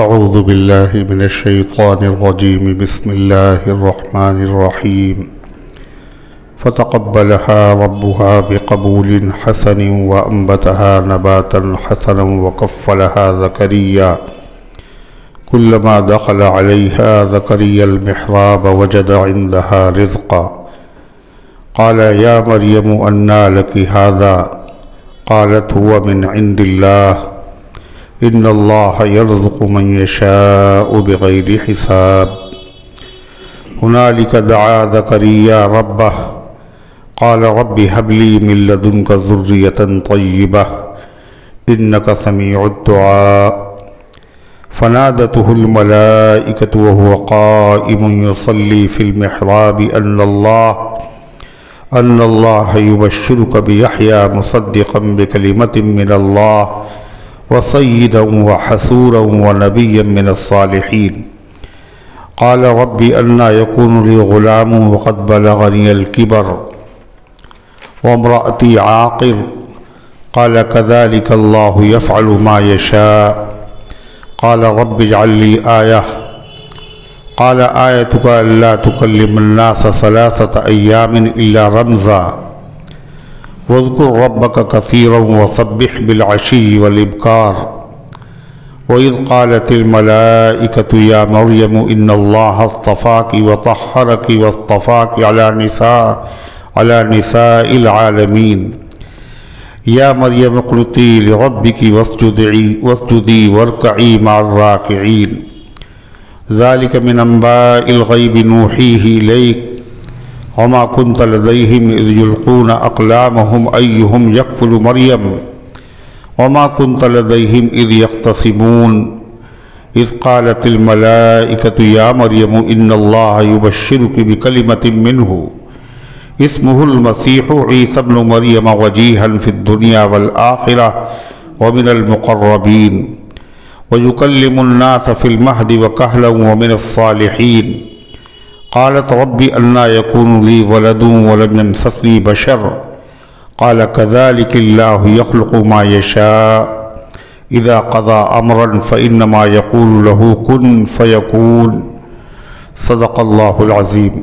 أعوذ بالله من الشيطان الرجيم. بسم الله الرحمن الرحيم. فتقبلها ربها بقبول حسن وأنبتها نباتا حسنا وكفلها زكريا. كلما دخل عليها زكريا المحراب وجد عندها رزقا. قال يا مريم أنى لك هذا؟ قالت هو من عند الله إن الله يرزق من يشاء بغير حساب. هنالك دعا زكريا ربه قال رب هب لي من لدنك ذرية طيبة إنك سميع الدعاء. فنادته الملائكة وهو قائم يصلي في المحراب أن الله يبشرك بيحيى مصدقا بكلمة من الله وسيدا وحسورا ونبيا من الصالحين. قال رب أنى يكون لي غلام وقد بلغني الكبر وامرأتي عاقر. قال كذلك الله يفعل ما يشاء. قال رب اجعل لي آية. قال آيتك ألا تكلم الناس 3 أيام إلا رمزا واذكر ربك كثيرا وسبح بالعشي والإبكار. وإذ قالت الملائكة يا مريم إن الله اصطفاك وطهرك واصطفاك على نساء العالمين. يا مريم اقنتي لربك واسجدي واركعي مع الراكعين. ذلك من أنباء الغيب نوحيه إليك وما كنت لديهم إذ يلقون أقلامهم أيهم يكفل مريم وما كنت لديهم إذ يختصمون. إذ قالت الملائكة يا مريم إن الله يبشرك بكلمة منه اسمه المسيح عيسى ابن مريم وجيها في الدنيا والآخرة ومن المقربين ويكلم الناس في المهد وكهلا ومن الصالحين. قالت رب أنى يكون لي ولد ولم يمسسني بشر. قال كذلك الله يخلق ما يشاء إذا قضى أمرا فإنما يقول له كن فيكون. صدق اللہ العظیم.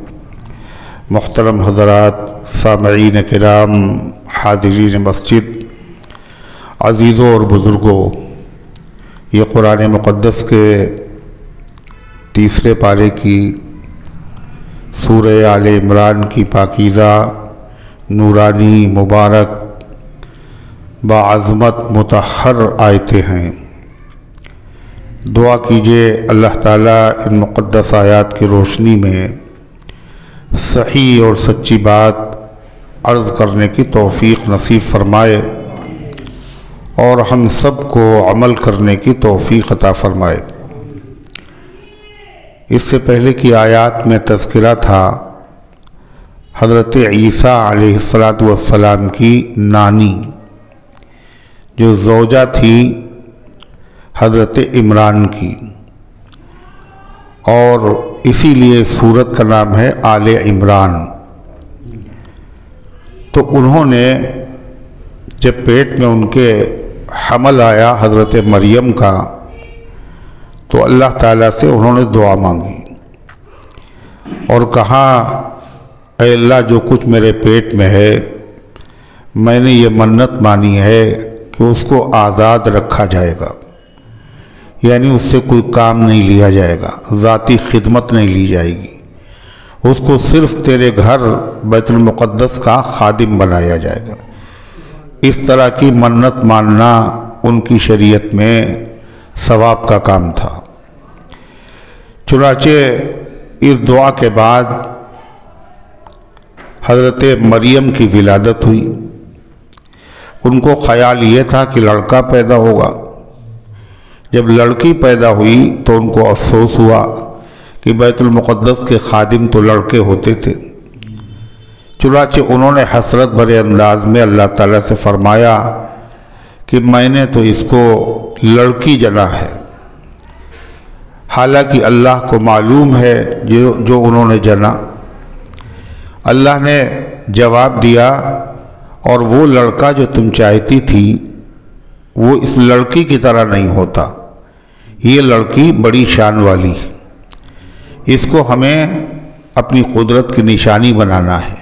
محترم حضرات، سامعین کرام، حاضرین مسجد، عزیزوں اور بزرگوں، یہ قرآن مقدس کے 3 پارے کی سورہ آل عمران کی پاکیزہ، نورانی، مبارک، باعظمت، مطہر آیتیں ہیں. دعا کیجئے اللہ تعالیٰ ان مقدس آیات کی روشنی میں صحیح اور سچی بات عرض کرنے کی توفیق نصیب فرمائے اور ہم سب کو عمل کرنے کی توفیق عطا فرمائے. اس سے پہلے کی آیات میں تذکرہ تھا حضرت عیسیٰ علیہ السلام کی نانی جو زوجہ تھی حضرت عمران کی، اور اسی لیے سورت کا نام ہے آل عمران. تو انہوں نے جب پیٹ میں ان کے حمل آیا حضرت مریم کا تو اللہ تعالیٰ سے انہوں نے دعا مانگی اور کہا اے اللہ، جو کچھ میرے پیٹ میں ہے میں نے یہ منت مانی ہے کہ اس کو آزاد رکھا جائے گا، یعنی اس سے کوئی کام نہیں لیا جائے گا، ذاتی خدمت نہیں لی جائے گی، اس کو صرف تیرے گھر بیت المقدس کا خادم بنایا جائے گا. اس طرح کی منت ماننا ان کی شریعت میں ثواب کا کام تھا. چنانچہ اس دعا کے بعد حضرت مریم کی ولادت ہوئی. ان کو خیال یہ تھا کہ لڑکا پیدا ہوگا. جب لڑکی پیدا ہوئی تو ان کو افسوس ہوا کہ بیت المقدس کے خادم تو لڑکے ہوتے تھے. چنانچہ انہوں نے حسرت بھرے انداز میں اللہ تعالیٰ سے فرمایا کہ میں نے تو اس کو لڑکی جنا ہے. حالانکہ اللہ کو معلوم ہے جو انہوں نے جنا. اللہ نے جواب دیا اور وہ لڑکا جو تم چاہتی تھی وہ اس لڑکی کی طرح نہیں ہوتا، یہ لڑکی بڑی شان والی ہے، اس کو ہمیں اپنی قدرت کی نشانی بنانا ہے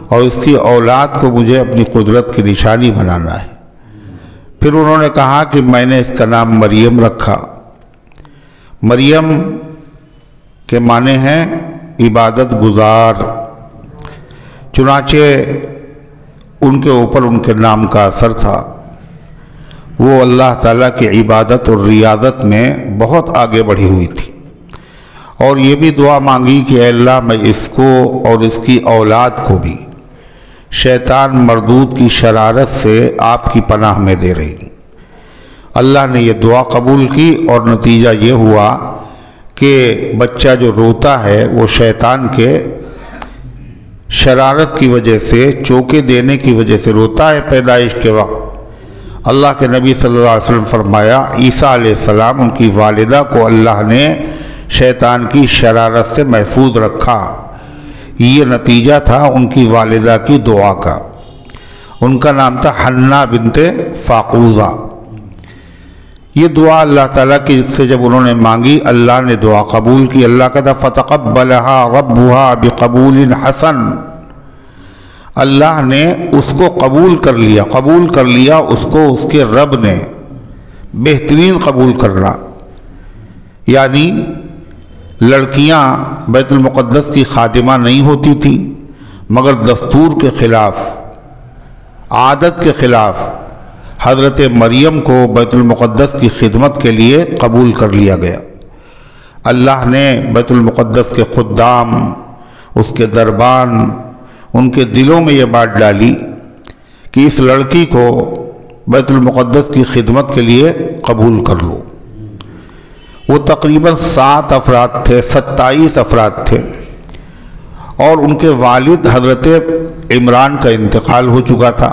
اور اس کی اولاد کو مجھے اپنی قدرت کی نشانی بنانا ہے۔ پھر انہوں نے کہا کہ میں نے اس کا نام مریم رکھا۔ مریم کے معنی ہیں عبادت گزار، چنانچہ ان کے اوپر ان کے نام کا اثر تھا، وہ اللہ تعالیٰ کی عبادت اور ریاضت میں بہت آگے بڑھی ہوئی تھی، اور یہ بھی دعا مانگی کہ اے اللہ میں اس کو اور اس کی اولاد کو بھی شیطان مردود کی شرارت سے آپ کی پناہ میں دے رہی ہوں۔ اللہ نے یہ دعا قبول کی اور نتیجہ یہ ہوا کہ بچہ جو روتا ہے وہ شیطان کے شرارت کی وجہ سے، چوکے دینے کی وجہ سے روتا ہے پیدائش کے وقت۔ اللہ کے نبی صلی اللہ علیہ وسلم فرمایا عیسیٰ علیہ السلام ان کی والدہ کو اللہ نے شیطان کی شرارت سے محفوظ رکھا، یہ نتیجہ تھا ان کی والدہ کی دعا کا۔ ان کا نام تھا حنہ بنت فاقوزہ۔ یہ دعا اللہ تعالیٰ کی سے جب انہوں نے مانگی، اللہ نے دعا قبول کی۔ اللہ کا تھا فَتَقَبَّلَهَا رَبُّهَا بِقَبُولٍ حَسَنٍ، اللہ نے اس کو قبول کر لیا اس کو اس کے رب نے، بہترین قبول کرنا۔ یعنی لڑکیاں بیت المقدس کی خادمہ نہیں ہوتی تھیں، مگر دستور کے خلاف، عادت کے خلاف حضرت مریم کو بیت المقدس کی خدمت کے لیے قبول کر لیا گیا۔ اللہ نے بیت المقدس کے خدام، اس کے دربان، ان کے دلوں میں یہ بات ڈالی کہ اس لڑکی کو بیت المقدس کی خدمت کے لیے قبول کر لو۔ وہ تقریباً 7 افراد تھے، 27 افراد تھے، اور ان کے والد حضرت عمران کا انتقال ہو چکا تھا،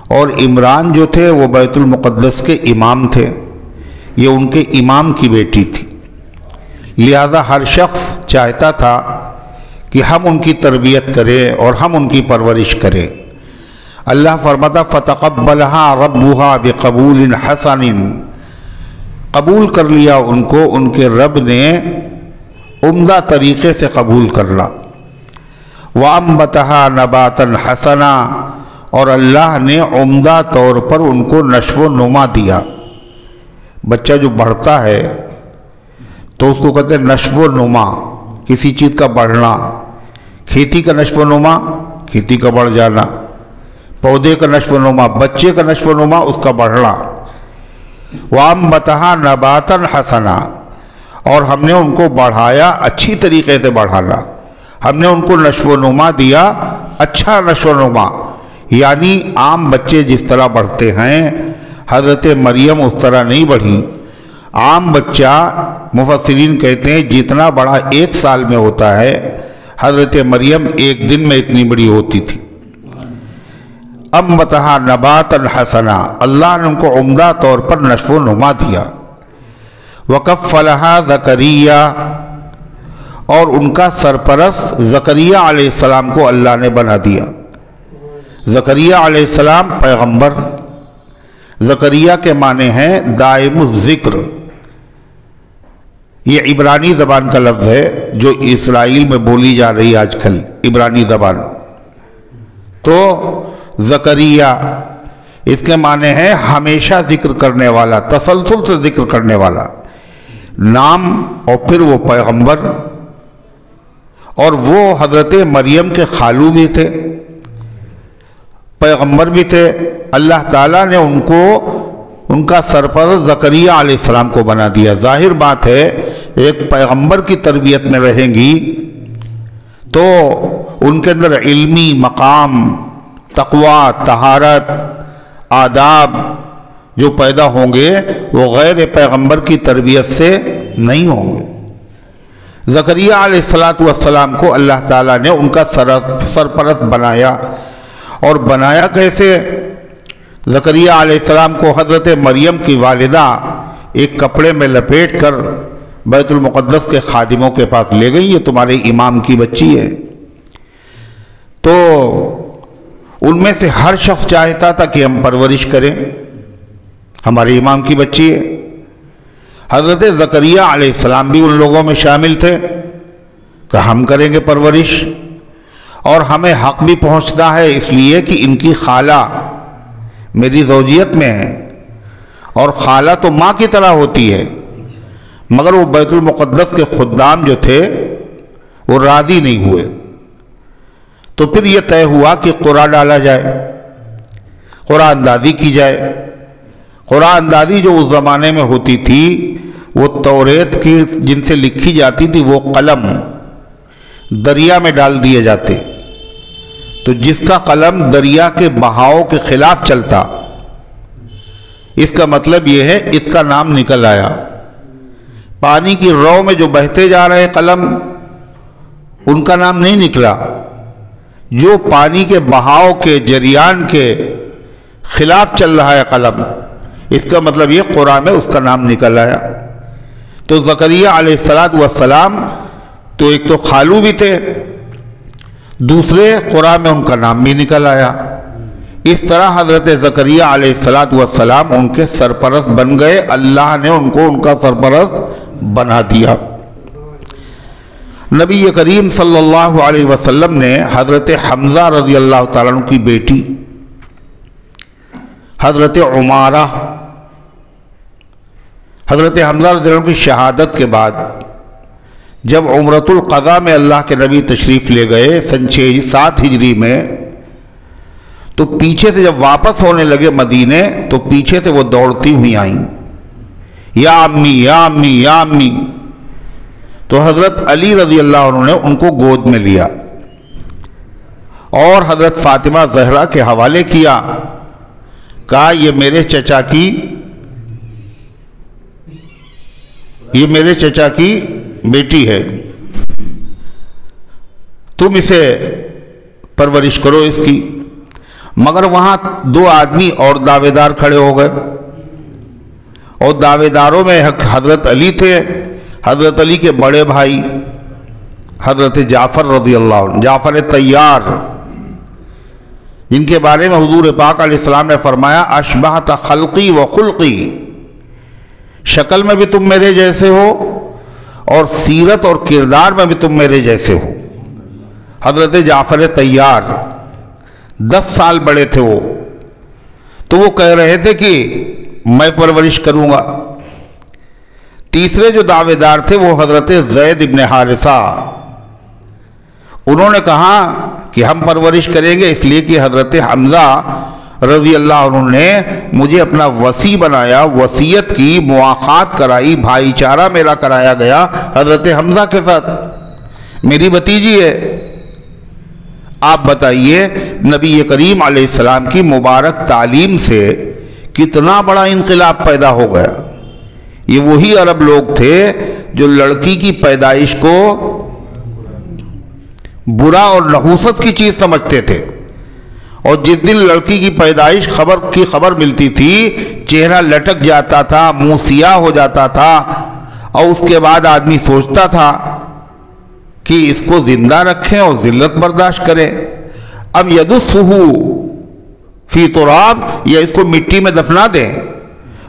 اور عمران جو تھے وہ بیت المقدس کے امام تھے، یہ ان کے امام کی بیٹی تھی، لہذا ہر شخص چاہتا تھا کہ ہم ان کی تربیت کریں اور ہم ان کی پرورش کریں۔ اللہ فرماتا فَتَقَبَّلَهَا رَبُّهَا بِقَبُولٍ حَسَنٍ، قبول کر لیا ان کو ان کے رب نے عمدہ طریقے سے قبول کرنا۔ وَأَنبَتَهَا نَبَاتًا حَسَنًا، اور اللہ نے عمدہ طور پر ان کو نشو و نما دیا۔ بچہ جو بڑھتا ہے تو اس کو کہتے ہیں نشو و نما، کسی چیز کا بڑھنا۔ کھیتی کا نشو و نما، کھیتی کا بڑھ جانا، پودے کا نشو و نما، بچے کا نشو و نما، اس کا بڑھنا۔ وَأَنبَتَهَا نَبَاتًا حَسَنًا، اور ہم نے ان کو بڑھایا، اچھی طریقے سے بڑھانا، ہم نے ان کو نشو و نما دیا، اچھا نشو و نما، یعنی عام بچے جس طرح بڑھتے ہیں حضرت مریم اس طرح نہیں بڑھی۔ عام بچہ مفسرین کہتے ہیں جتنا بڑا 1 سال میں ہوتا ہے، حضرت مریم 1 دن میں اتنی بڑی ہوتی تھی۔ انبتہا نباتا حسنا، اللہ نے ان کو عمدہ طور پر نشو و نما دیا۔ وکفلہا زکریا، اور ان کا سرپرست زکریا علیہ السلام کو اللہ نے بنا دیا۔ زکریا علیہ السلام پیغمبر، زکریا کے معنی ہیں دائم الذکر، یہ عبرانی زبان کا لفظ ہے جو اسرائیل میں بولی جا رہی آج کل عبرانی زبان۔ تو زکریا اس کے معنی ہے ہمیشہ ذکر کرنے والا، تسلسل سے ذکر کرنے والا نام، اور پھر وہ پیغمبر، اور وہ حضرت مریم کے خالو بھی تھے، پیغمبر بھی تھے۔ اللہ تعالیٰ نے ان کو ان کا سرپرست زکریا علیہ السلام کو بنا دیا۔ ظاہر بات ہے ایک پیغمبر کی تربیت میں رہیں گی تو ان کے اندر علمی مقام، تقوی، طہارت، آداب جو پیدا ہوں گے وہ غیر پیغمبر کی تربیت سے نہیں ہوں گے۔ زکریا علیہ السلام کو اللہ تعالیٰ نے ان کا سرپرست بنایا، اور بنایا کیسے؟ زکریا علیہ السلام کو حضرت مریم کی والدہ ایک کپڑے میں لپیٹ کر بیت المقدس کے خادموں کے پاس لے گئی، یہ تمہارے امام کی بچی ہے۔ تو ان میں سے ہر شخص چاہتا تھا کہ ہم پرورش کریں، ہمارے امام کی بچی ہے۔ حضرت زکریا علیہ السلام بھی ان لوگوں میں شامل تھے کہ ہم کریں گے پرورش، اور ہمیں حق بھی پہنچتا ہے اس لیے کہ ان کی خالہ میری زوجیت میں ہے، اور خالہ تو ماں کی طرح ہوتی ہے، مگر وہ بیت المقدس کے خدام جو تھے وہ راضی نہیں ہوئے، تو پھر یہ طے ہوا کہ قرعہ ڈالا جائے، قرعہ اندازی کی جائے۔ قرعہ اندازی جو اس زمانے میں ہوتی تھی وہ توریت کی جن سے لکھی جاتی تھی وہ قلم دریا میں ڈال دیے جاتے، تو جس کا قلم دریا کے بہاؤ کے خلاف چلتا، اس کا مطلب یہ ہے اس کا نام نکل آیا۔ پانی کی رو میں جو بہتے جا رہے قلم ان کا نام نہیں نکلا، جو پانی کے بہاؤ کے جریان کے خلاف چل رہا ہے قلم، اس کا مطلب یہ قرآن میں اس کا نام نکل آیا۔ تو زکریا علیہ السلام تو ایک تو خالو بھی تھے، دوسرے قرآن میں ان کا نام بھی نکل آیا۔ اس طرح حضرت زکریا علیہ السلام ان کے سرپرست بن گئے، اللہ نے ان کو ان کا سرپرست بنا دیا۔ نبی کریم صلی اللہ علیہ وسلم نے حضرت حمزہ رضی اللہ تعالیٰ عنہ کی بیٹی حضرت عمارہ، حضرت حمزہ رضی اللہ عنہ کی شہادت کے بعد جب عمرۃ القضاء میں اللہ کے نبی تشریف لے گئے سن 7 ہجری میں، تو پیچھے سے جب واپس ہونے لگے مدینے تو پیچھے سے وہ دوڑتی ہوئی آئیں، یا امی یا امی یا امی، تو حضرت علی رضی اللہ عنہ نے ان کو گود میں لیا اور حضرت فاطمہ زہرا کے حوالے کیا، کہا یہ میرے چچا کی بیٹی ہے، تم اسے پرورش کرو اس کی۔ مگر وہاں 2 آدمی اور دعوے دار کھڑے ہو گئے، اور دعوے داروں میں حضرت علی تھے، حضرت علی کے بڑے بھائی حضرت جعفر رضی اللہ عنہ، جعفر طیار، جن کے بارے میں حضور پاک علیہ السلام نے فرمایا اشبہت خلقی و خلقی، شکل میں بھی تم میرے جیسے ہو اور سیرت اور کردار میں بھی تم میرے جیسے ہو۔ حضرت جعفر طیار 10 سال بڑے تھے وہ، تو وہ کہہ رہے تھے کہ میں پرورش کروں گا۔ تیسرے جو دعوے دار تھے وہ حضرت زید ابن حارثہ، انہوں نے کہا کہ ہم پرورش کریں گے، اس لیے کہ حضرت حمزہ رضی اللہ عنہ نے مجھے اپنا وصی بنایا، وصیت کی، مواخات کرائی، بھائی چارہ میرا کرایا گیا حضرت حمزہ کے ساتھ، میری بھتیجی ہے۔ آپ بتائیے نبی کریم علیہ السلام کی مبارک تعلیم سے کتنا بڑا انقلاب پیدا ہو گیا۔ یہ وہی عرب لوگ تھے جو لڑکی کی پیدائش کو برا اور نحوست کی چیز سمجھتے تھے، اور جس دن لڑکی کی پیدائش کی خبر ملتی تھی چہرہ لٹک جاتا تھا، منہ سیاہ ہو جاتا تھا، اور اس کے بعد آدمی سوچتا تھا کہ اس کو زندہ رکھیں اور ذلت برداشت کریں، اب یدسہ فی تراب، یا اس کو مٹی میں دفنا دیں۔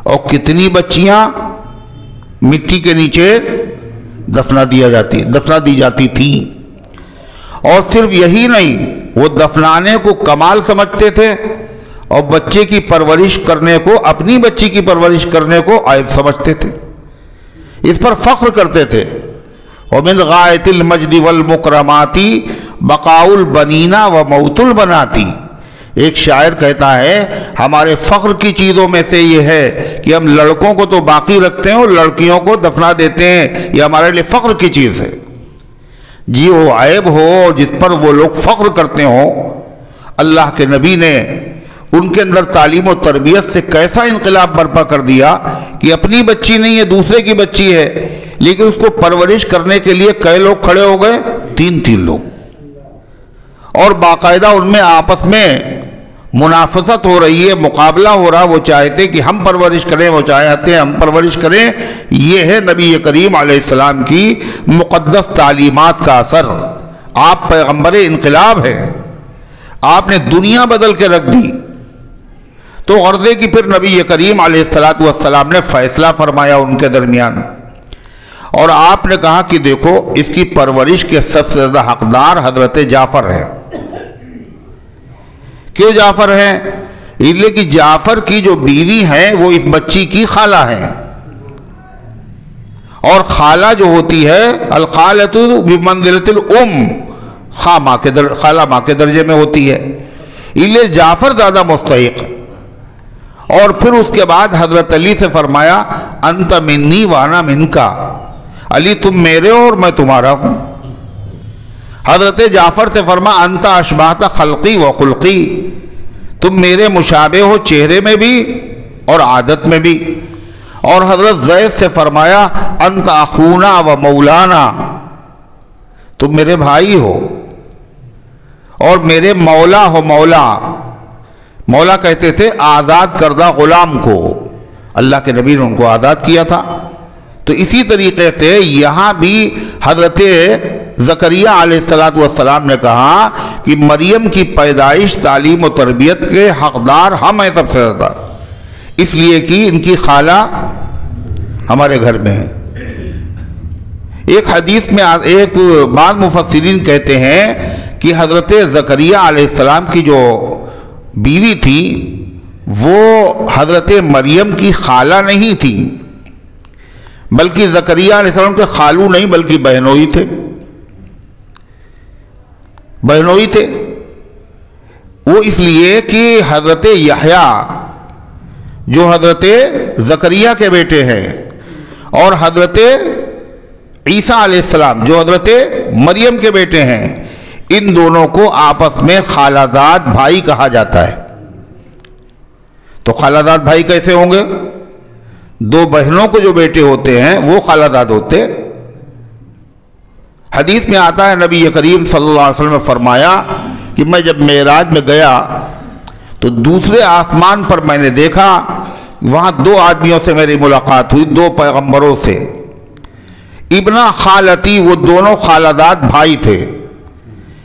اور کتنی بچیاں مٹی کے نیچے دفنا دی جاتی تھیں۔ اور صرف یہی نہیں، وہ دفنانے کو کمال سمجھتے تھے اور بچے کی پرورش کرنے کو، اپنی بچی کی پرورش کرنے کو عیب سمجھتے تھے، اس پر فخر کرتے تھے۔ وَمِنْ غَائِتِ الْمَجْدِ وَالْمُكْرَمَاتِ بَقَاءُ الْبَنِينَ وَمَوْتُ الْبَنَاتِ، ایک شاعر کہتا ہے ہمارے فخر کی چیزوں میں سے یہ ہے کہ ہم لڑکوں کو تو باقی رکھتے ہیں اور لڑکیوں کو دفنا دیتے ہیں، یہ ہمارے لیے فخر کی چیز ہے۔ جی وہ عیب ہو جس پر وہ لوگ فخر کرتے ہوں، اللہ کے نبی نے ان کے اندر تعلیم و تربیت سے کیسا انقلاب برپا کر دیا کہ اپنی بچی نہیں ہے، دوسرے کی بچی ہے، لیکن اس کو پرورش کرنے کے لیے کئی لوگ کھڑے ہو گئے، 3 لوگ، اور باقاعدہ ان میں آپس میں منافست ہو رہی ہے، مقابلہ ہو رہا، وہ چاہتے کہ ہم پرورش کریں، وہ چاہتے ہیں ہم پرورش کریں۔ یہ ہے نبی کریم علیہ السلام کی مقدس تعلیمات کا اثر۔ آپ پیغمبر انقلاب ہیں، آپ نے دنیا بدل کے رکھ دی۔ تو غرضے کی پھر نبی کریم علیہ الصلوۃ والسلام نے فیصلہ فرمایا ان کے درمیان، اور آپ نے کہا کہ دیکھو اس کی پرورش کے سب سے زیادہ حقدار حضرت جعفر ہیں۔ کیوں جعفر ہیں؟ اس لیے کہ جعفر کی جو بیوی ہیں وہ اس بچی کی خالہ ہیں، اور خالہ جو ہوتی ہے الخالۃ بمنزلۃ الام، خالہ ماں کے درجے میں ہوتی ہے، اس لیے جعفر زیادہ مستحق۔ اور پھر اس کے بعد حضرت علی سے فرمایا انت منی وانا منکا، علی تم میرے ہو اور میں تمہارا ہوں۔ حضرت جعفر سے فرما انت اشبہت خلقی و خلقی، تم میرے مشابہ ہو چہرے میں بھی اور عادت میں بھی۔ اور حضرت زید سے فرمایا انت اخونا و مولانا، تم میرے بھائی ہو اور میرے مولا ہو۔ مولا کہتے تھے آزاد کردہ غلام کو، اللہ کے نبی نے ان کو آزاد کیا تھا۔ تو اسی طریقے سے یہاں بھی حضرت زکریا علیہ السلام نے کہا کہ مریم کی پیدائش تعلیم و تربیت کے حقدار ہم ہیں سب سے زیادہ، اس لیے کہ ان کی خالہ ہمارے گھر میں ہے۔ ایک حدیث میں ایک بعض مفسرین کہتے ہیں کہ حضرت زکریا علیہ السلام کی جو بیوی تھی وہ حضرت مریم کی خالہ نہیں تھی، بلکہ زکریا علیہ السلام کے خالو نہیں بلکہ بہنوئی تھے۔ وہ اس لیے کہ حضرت یحییٰ جو حضرت زکریا کے بیٹے ہیں اور حضرت عیسیٰ علیہ السلام جو حضرت مریم کے بیٹے ہیں، ان دونوں کو آپس میں خالہ زاد بھائی کہا جاتا ہے۔ تو خالہ زاد بھائی کیسے ہوں گے؟ دو بہنوں کو جو بیٹے ہوتے ہیں وہ خالہ زاد ہوتے۔ حدیث میں آتا ہے نبی کریم صلی اللہ علیہ وسلم نے فرمایا کہ میں جب معراج میں گیا تو دوسرے آسمان پر میں نے دیکھا، وہاں دو آدمیوں سے میری ملاقات ہوئی، دو پیغمبروں سے۔ ابن خالتی، وہ دونوں خالہ زاد بھائی تھے،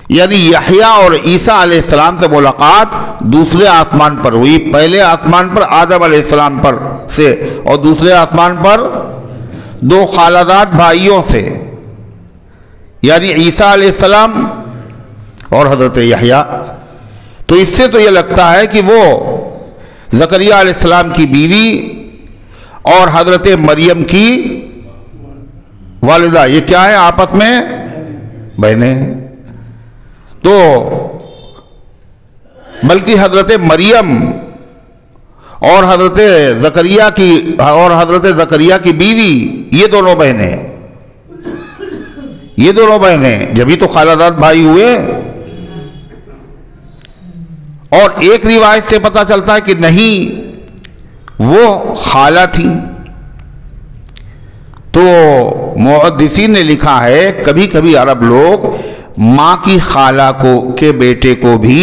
یعنی یحییٰ اور عیسیٰ علیہ السلام سے ملاقات دوسرے آسمان پر ہوئی، پہلے آسمان پر آدم علیہ السلام پر سے اور دوسرے آسمان پر دو خالہ زاد بھائیوں سے، یعنی عیسیٰ علیہ السلام اور حضرت یحییٰ۔ تو اس سے تو یہ لگتا ہے کہ وہ زکریا علیہ السلام کی بیوی اور حضرت مریم کی والدہ یہ کیا ہے؟ آپس میں بہنیں ہیں۔ تو بلکہ حضرت مریم اور حضرت زکریا کی بیوی یہ دونوں بہنیں جبھی تو خالہ زاد بھائی ہوئے۔ اور ایک روایت سے پتہ چلتا ہے کہ نہیں، وہ خالہ تھی۔ تو محدثین نے لکھا ہے کبھی کبھی عرب لوگ ماں کی خالہ کے بیٹے کو بھی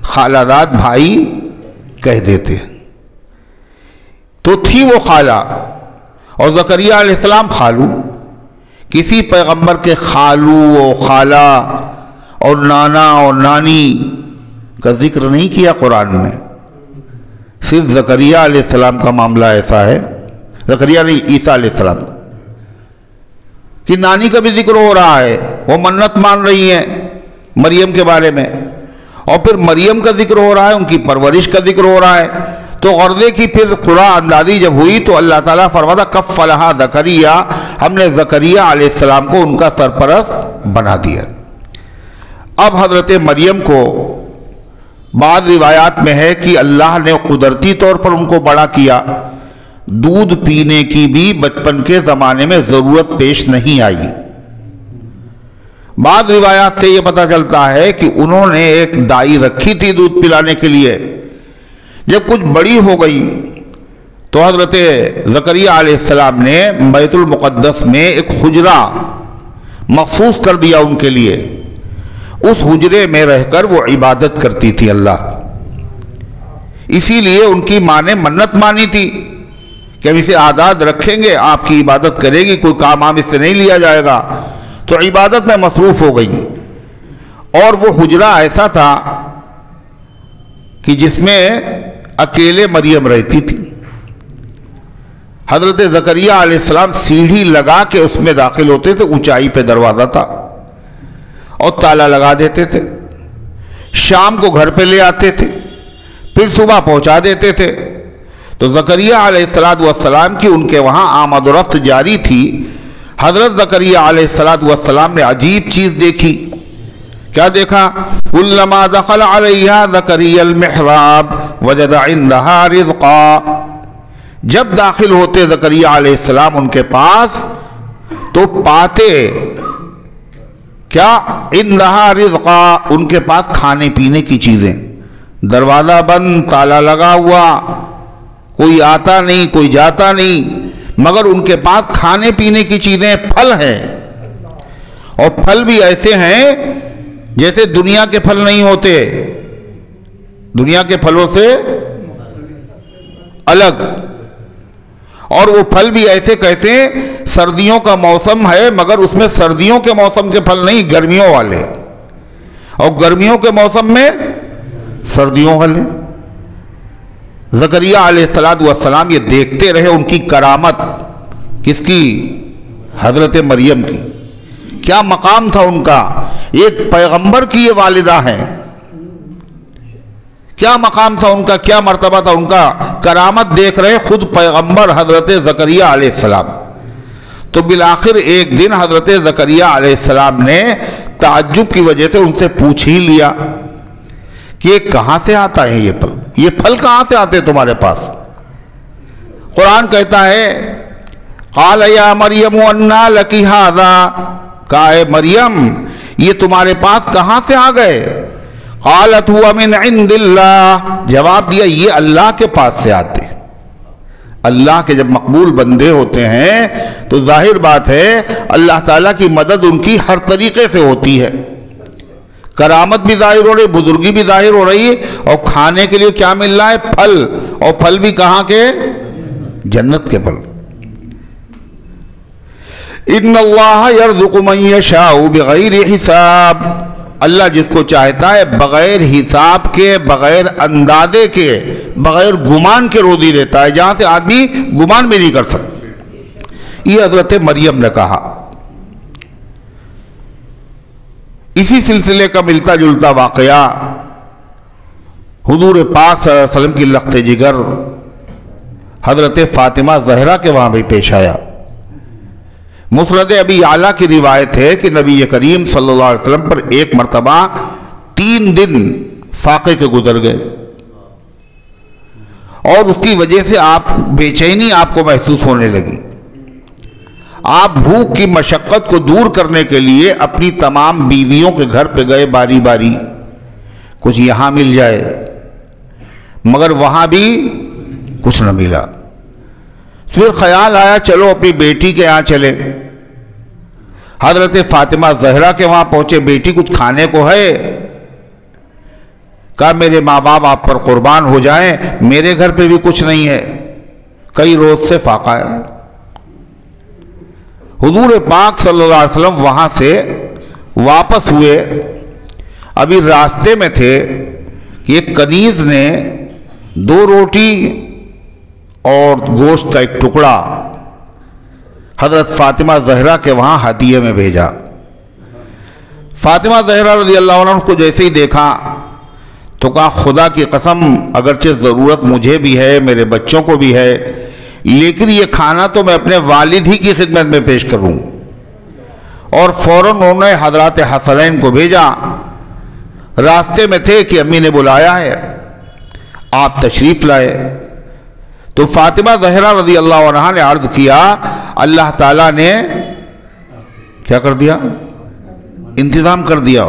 خالہ زاد بھائی کہہ دیتے، تو تھی وہ خالہ، اور زکریا علیہ السلام خالو۔ کسی پیغمبر کے خالو اور خالہ اور نانا اور نانی کا ذکر نہیں کیا قرآن میں، صرف زکریا علیہ السلام کا معاملہ ایسا ہے، زکریا نہیں عیسیٰ علیہ السلام کہ نانی کا بھی ذکر ہو رہا ہے، وہ منت مان رہی ہیں مریم کے بارے میں، اور پھر مریم کا ذکر ہو رہا ہے، ان کی پرورش کا ذکر ہو رہا ہے۔ تو غرضے کی پھر قرآن اندازی جب ہوئی تو اللہ تعالیٰ فرماتا کفلھا زکریا، ہم نے زکریا علیہ السلام کو ان کا سرپرست بنا دیا۔ اب حضرت مریم کو بعض روایات میں ہے کہ اللہ نے قدرتی طور پر ان کو بڑا کیا، دودھ پینے کی بھی بچپن کے زمانے میں ضرورت پیش نہیں آئی۔ بعض روایات سے یہ پتہ چلتا ہے کہ انہوں نے ایک دائی رکھی تھی دودھ پلانے کے لیے، جب کچھ بڑی ہو گئی تو حضرت زکریا علیہ السلام نے بیت المقدس میں ایک حجرہ مخصوص کر دیا ان کے لیے، اس حجرے میں رہ کر وہ عبادت کرتی تھی اللہ کی۔ اسی لیے ان کی ماں نے منت مانی تھی کہ ہم اسے آزاد رکھیں گے، آپ کی عبادت کرے گی، کوئی کام اس سے نہیں لیا جائے گا، تو عبادت میں مصروف ہو گئی۔ اور وہ حجرہ ایسا تھا کہ جس میں اکیلے مریم رہتی تھی. حضرت زکریا علیہ السلام سیڑھی لگا کے اس میں داخل ہوتے تھے، اونچائی پہ دروازہ تھا، اور تالا لگا دیتے تھے. شام کو گھر پہ لے آتے تھے، پھر صبح پہنچا دیتے تھے. تو زکریا علیہ السلام کی ان کے وہاں آمد و رفت جاری تھی. حضرت زکریا علیہ السلام نے عجیب چیز دیکھی. کیا دیکھا؟ کلما دخل علیہا زکریا المحراب وجد عندہا رزقا. جب داخل ہوتے زکریا علیہ السلام ان کے پاس تو پاتے کیا؟ عندہا رزقا، ان کے پاس کھانے پینے کی چیزیں. دروازہ بند، تالا لگا ہوا، کوئی آتا نہیں کوئی جاتا نہیں، مگر ان کے پاس کھانے پینے کی چیزیں، پھل ہیں. اور پھل بھی ایسے ہیں جیسے دنیا کے پھل نہیں ہوتے، دنیا کے پھلوں سے الگ. اور وہ پھل بھی ایسے کیسے؟ سردیوں کا موسم ہے مگر اس میں سردیوں کے موسم کے پھل نہیں، گرمیوں والے، اور گرمیوں کے موسم میں سردیوں والے. زکریا علیہ السلام یہ دیکھتے رہے ان کی کرامت. کس کی؟ حضرت مریم کی. کیا مقام تھا ان کا؟ ایک پیغمبر کی یہ والدہ ہیں. کیا مقام تھا ان کا، کیا مرتبہ تھا ان کا؟ کرامت دیکھ رہے خود پیغمبر حضرت زکریا علیہ السلام. تو بالآخر ایک دن حضرت زکریا علیہ السلام نے تعجب کی وجہ سے ان سے پوچھ ہی لیا کہ یہ کہاں سے آتا ہے، یہ پھل کہاں سے آتے تمہارے پاس؟ قرآن کہتا ہے قال یا مریم انا لکی ھذا، کہا اے مریم یہ تمہارے پاس کہاں سے آ گئے؟ قالت هو من عند اللہ، جواب دیا یہ اللہ کے پاس سے آتے. اللہ کے جب مقبول بندے ہوتے ہیں تو ظاہر بات ہے اللہ تعالیٰ کی مدد ان کی ہر طریقے سے ہوتی ہے. کرامت بھی ظاہر ہو رہی، بزرگی بھی ظاہر ہو رہی، اور کھانے کے لیے کیا مل رہا ہے؟ پھل. اور پھل بھی کہاں کے؟ جنت کے پھل. ان اللہ یرزق من یشاء بغیر حساب، اللہ جس کو چاہتا ہے بغیر حساب کے، بغیر اندازے کے، بغیر گمان کے روزی دیتا ہے، جہاں سے آدمی گمان بھی نہیں کر سکتا. یہ حضرت مریم نے کہا. اسی سلسلے کا ملتا جلتا واقعہ حضور پاک صلی اللہ علیہ وسلم کی لخت جگر حضرت فاطمہ زہرا کے وہاں بھی پیش آیا. مسند ابی اعلیٰ کی روایت ہے کہ نبی کریم صلی اللہ علیہ وسلم پر ایک مرتبہ 3 دن فاقے کے گزر گئے، اور اس کی وجہ سے بے چینی آپ کو محسوس ہونے لگی. آپ بھوک کی مشقت کو دور کرنے کے لیے اپنی تمام بیویوں کے گھر پہ گئے باری باری، کچھ یہاں مل جائے، مگر وہاں بھی کچھ نہ ملا. پھر خیال آیا چلو اپنی بیٹی کے یہاں چلے. حضرت فاطمہ زہرا کے وہاں پہنچے. بیٹی کچھ کھانے کو ہے؟ کہا میرے ماں باپ آپ پر قربان ہو جائیں، میرے گھر پہ بھی کچھ نہیں ہے، کئی روز سے فاقہ ہے. حضور پاک صلی اللہ علیہ وسلم وہاں سے واپس ہوئے. ابھی راستے میں تھے کہ ایک کنیز نے 2 روٹی اور گوشت کا ایک ٹکڑا حضرت فاطمہ زہرا کے وہاں ہدیے میں بھیجا. فاطمہ زہرا رضی اللہ عنہ کو جیسے ہی دیکھا تو کہا خدا کی قسم اگرچہ ضرورت مجھے بھی ہے، میرے بچوں کو بھی ہے، لیکن یہ کھانا تو میں اپنے والد ہی کی خدمت میں پیش کروں. اور فوراً انہوں نے حضرات حسنین کو بھیجا. راستے میں تھے کہ امی نے بلایا ہے، آپ تشریف لائے. تو فاطمہ زہرا رضی اللہ عنہ نے عرض کیا اللہ تعالیٰ نے کیا کر دیا؟ انتظام کر دیا.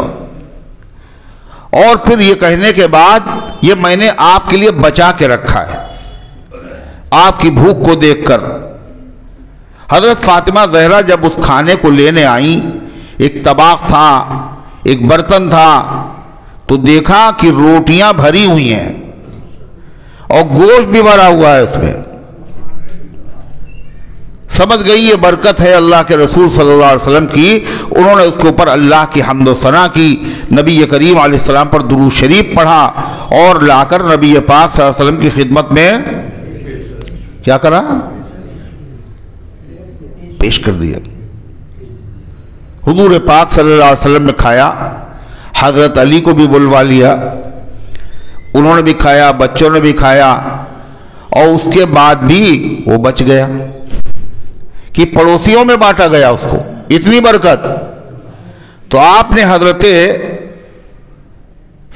اور پھر یہ کہنے کے بعد یہ میں نے آپ کے لیے بچا کے رکھا ہے، آپ کی بھوک کو دیکھ کر. حضرت فاطمہ زہرا جب اس کھانے کو لینے آئیں، ایک طباق تھا، ایک برتن تھا، تو دیکھا کہ روٹیاں بھری ہوئی ہیں اور گوشت بھی بھرا ہوا ہے اس میں. سمجھ گئی یہ برکت ہے اللہ کے رسول صلی اللہ علیہ وسلم کی، انہوں نے اس کے اوپر اللہ کی حمد و ثنا کی، نبی کریم علیہ السلام پر درود شریف پڑھا اور لا کر نبی پاک صلی اللہ علیہ وسلم کی خدمت میں کیا کرا؟ پیش کر دیا۔ حضور پاک صلی اللہ علیہ وسلم نے کھایا، حضرت علی کو بھی بلوا لیا، انہوں نے بھی کھایا، بچوں نے بھی کھایا، اور اس کے بعد بھی وہ بچ گیا کہ پڑوسیوں میں بانٹا گیا اس کو، اتنی برکت۔ تو آپ نے حضرت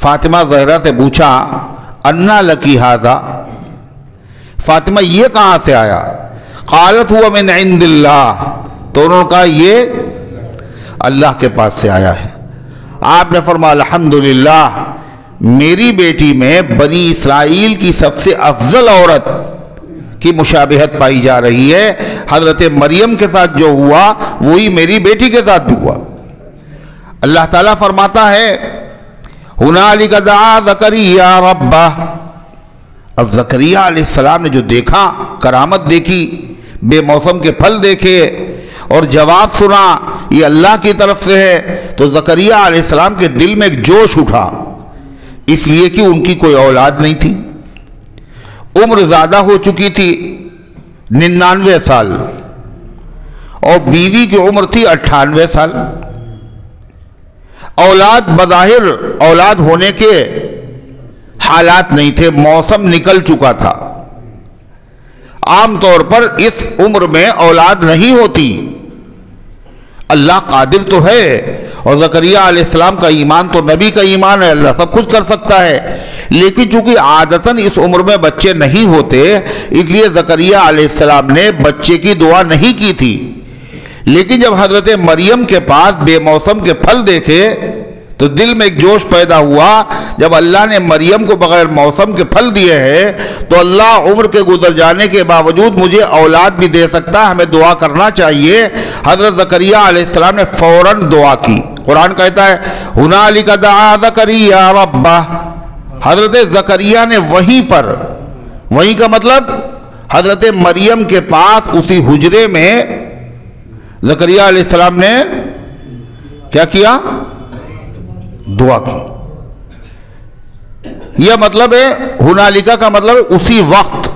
فاطمہ زہرا سے پوچھا انا لکی ھذا، فاطمہ یہ کہاں سے آیا؟ قالت ہوا من عند اللہ، تو انہوں نے کہا یہ اللہ کے پاس سے آیا ہے۔ آپ نے فرمایا الحمدللہ، میری بیٹی میں بنی اسرائیل کی سب سے افضل عورت کی مشابہت پائی جا رہی ہے، حضرت مریم کے ساتھ جو ہوا وہی میری بیٹی کے ساتھ بھی ہوا۔ اللہ تعالیٰ فرماتا ہے ہنالک دعا زکریا ربہ، اب زکریا علیہ السلام نے جو دیکھا، کرامت دیکھی، بے موسم کے پھل دیکھے اور جواب سنا یہ اللہ کی طرف سے ہے، تو زکریا علیہ السلام کے دل میں ایک جوش اٹھا، اس لیے کہ ان کی کوئی اولاد نہیں تھی، عمر زیادہ ہو چکی تھی 99 سال، اور بیوی کی عمر تھی 98 سال۔ اولاد بظاہر اولاد ہونے کے حالات نہیں تھے، موسم نکل چکا تھا، عام طور پر اس عمر میں اولاد نہیں ہوتی۔ اللہ قادر تو ہے، اور زکریا علیہ السلام کا ایمان تو نبی کا ایمان ہے، اللہ سب کچھ کر سکتا ہے، لیکن چونکہ عادتاً اس عمر میں بچے نہیں ہوتے، اس لیے زکریا علیہ السلام نے بچے کی دعا نہیں کی تھی۔ لیکن جب حضرت مریم کے پاس بے موسم کے پھل دیکھے تو دل میں ایک جوش پیدا ہوا، جب اللہ نے مریم کو بغیر موسم کے پھل دیے ہیں تو اللہ عمر کے گزر جانے کے باوجود مجھے اولاد بھی دے سکتا، ہمیں دعا کرنا چاہیے۔ حضرت زکریا علیہ السلام نے فوراً دعا کی۔ قرآن کہتا ہے ہنالک دعا زکریا ربہ، حضرت زکریا نے وہیں پر، وہیں کا مطلب حضرت مریم کے پاس اسی حجرے میں زکریا علیہ السلام نے کیا کیا؟ دعا کی۔ یہ مطلب ہے ہنالکا کا مطلب ہے اسی وقت،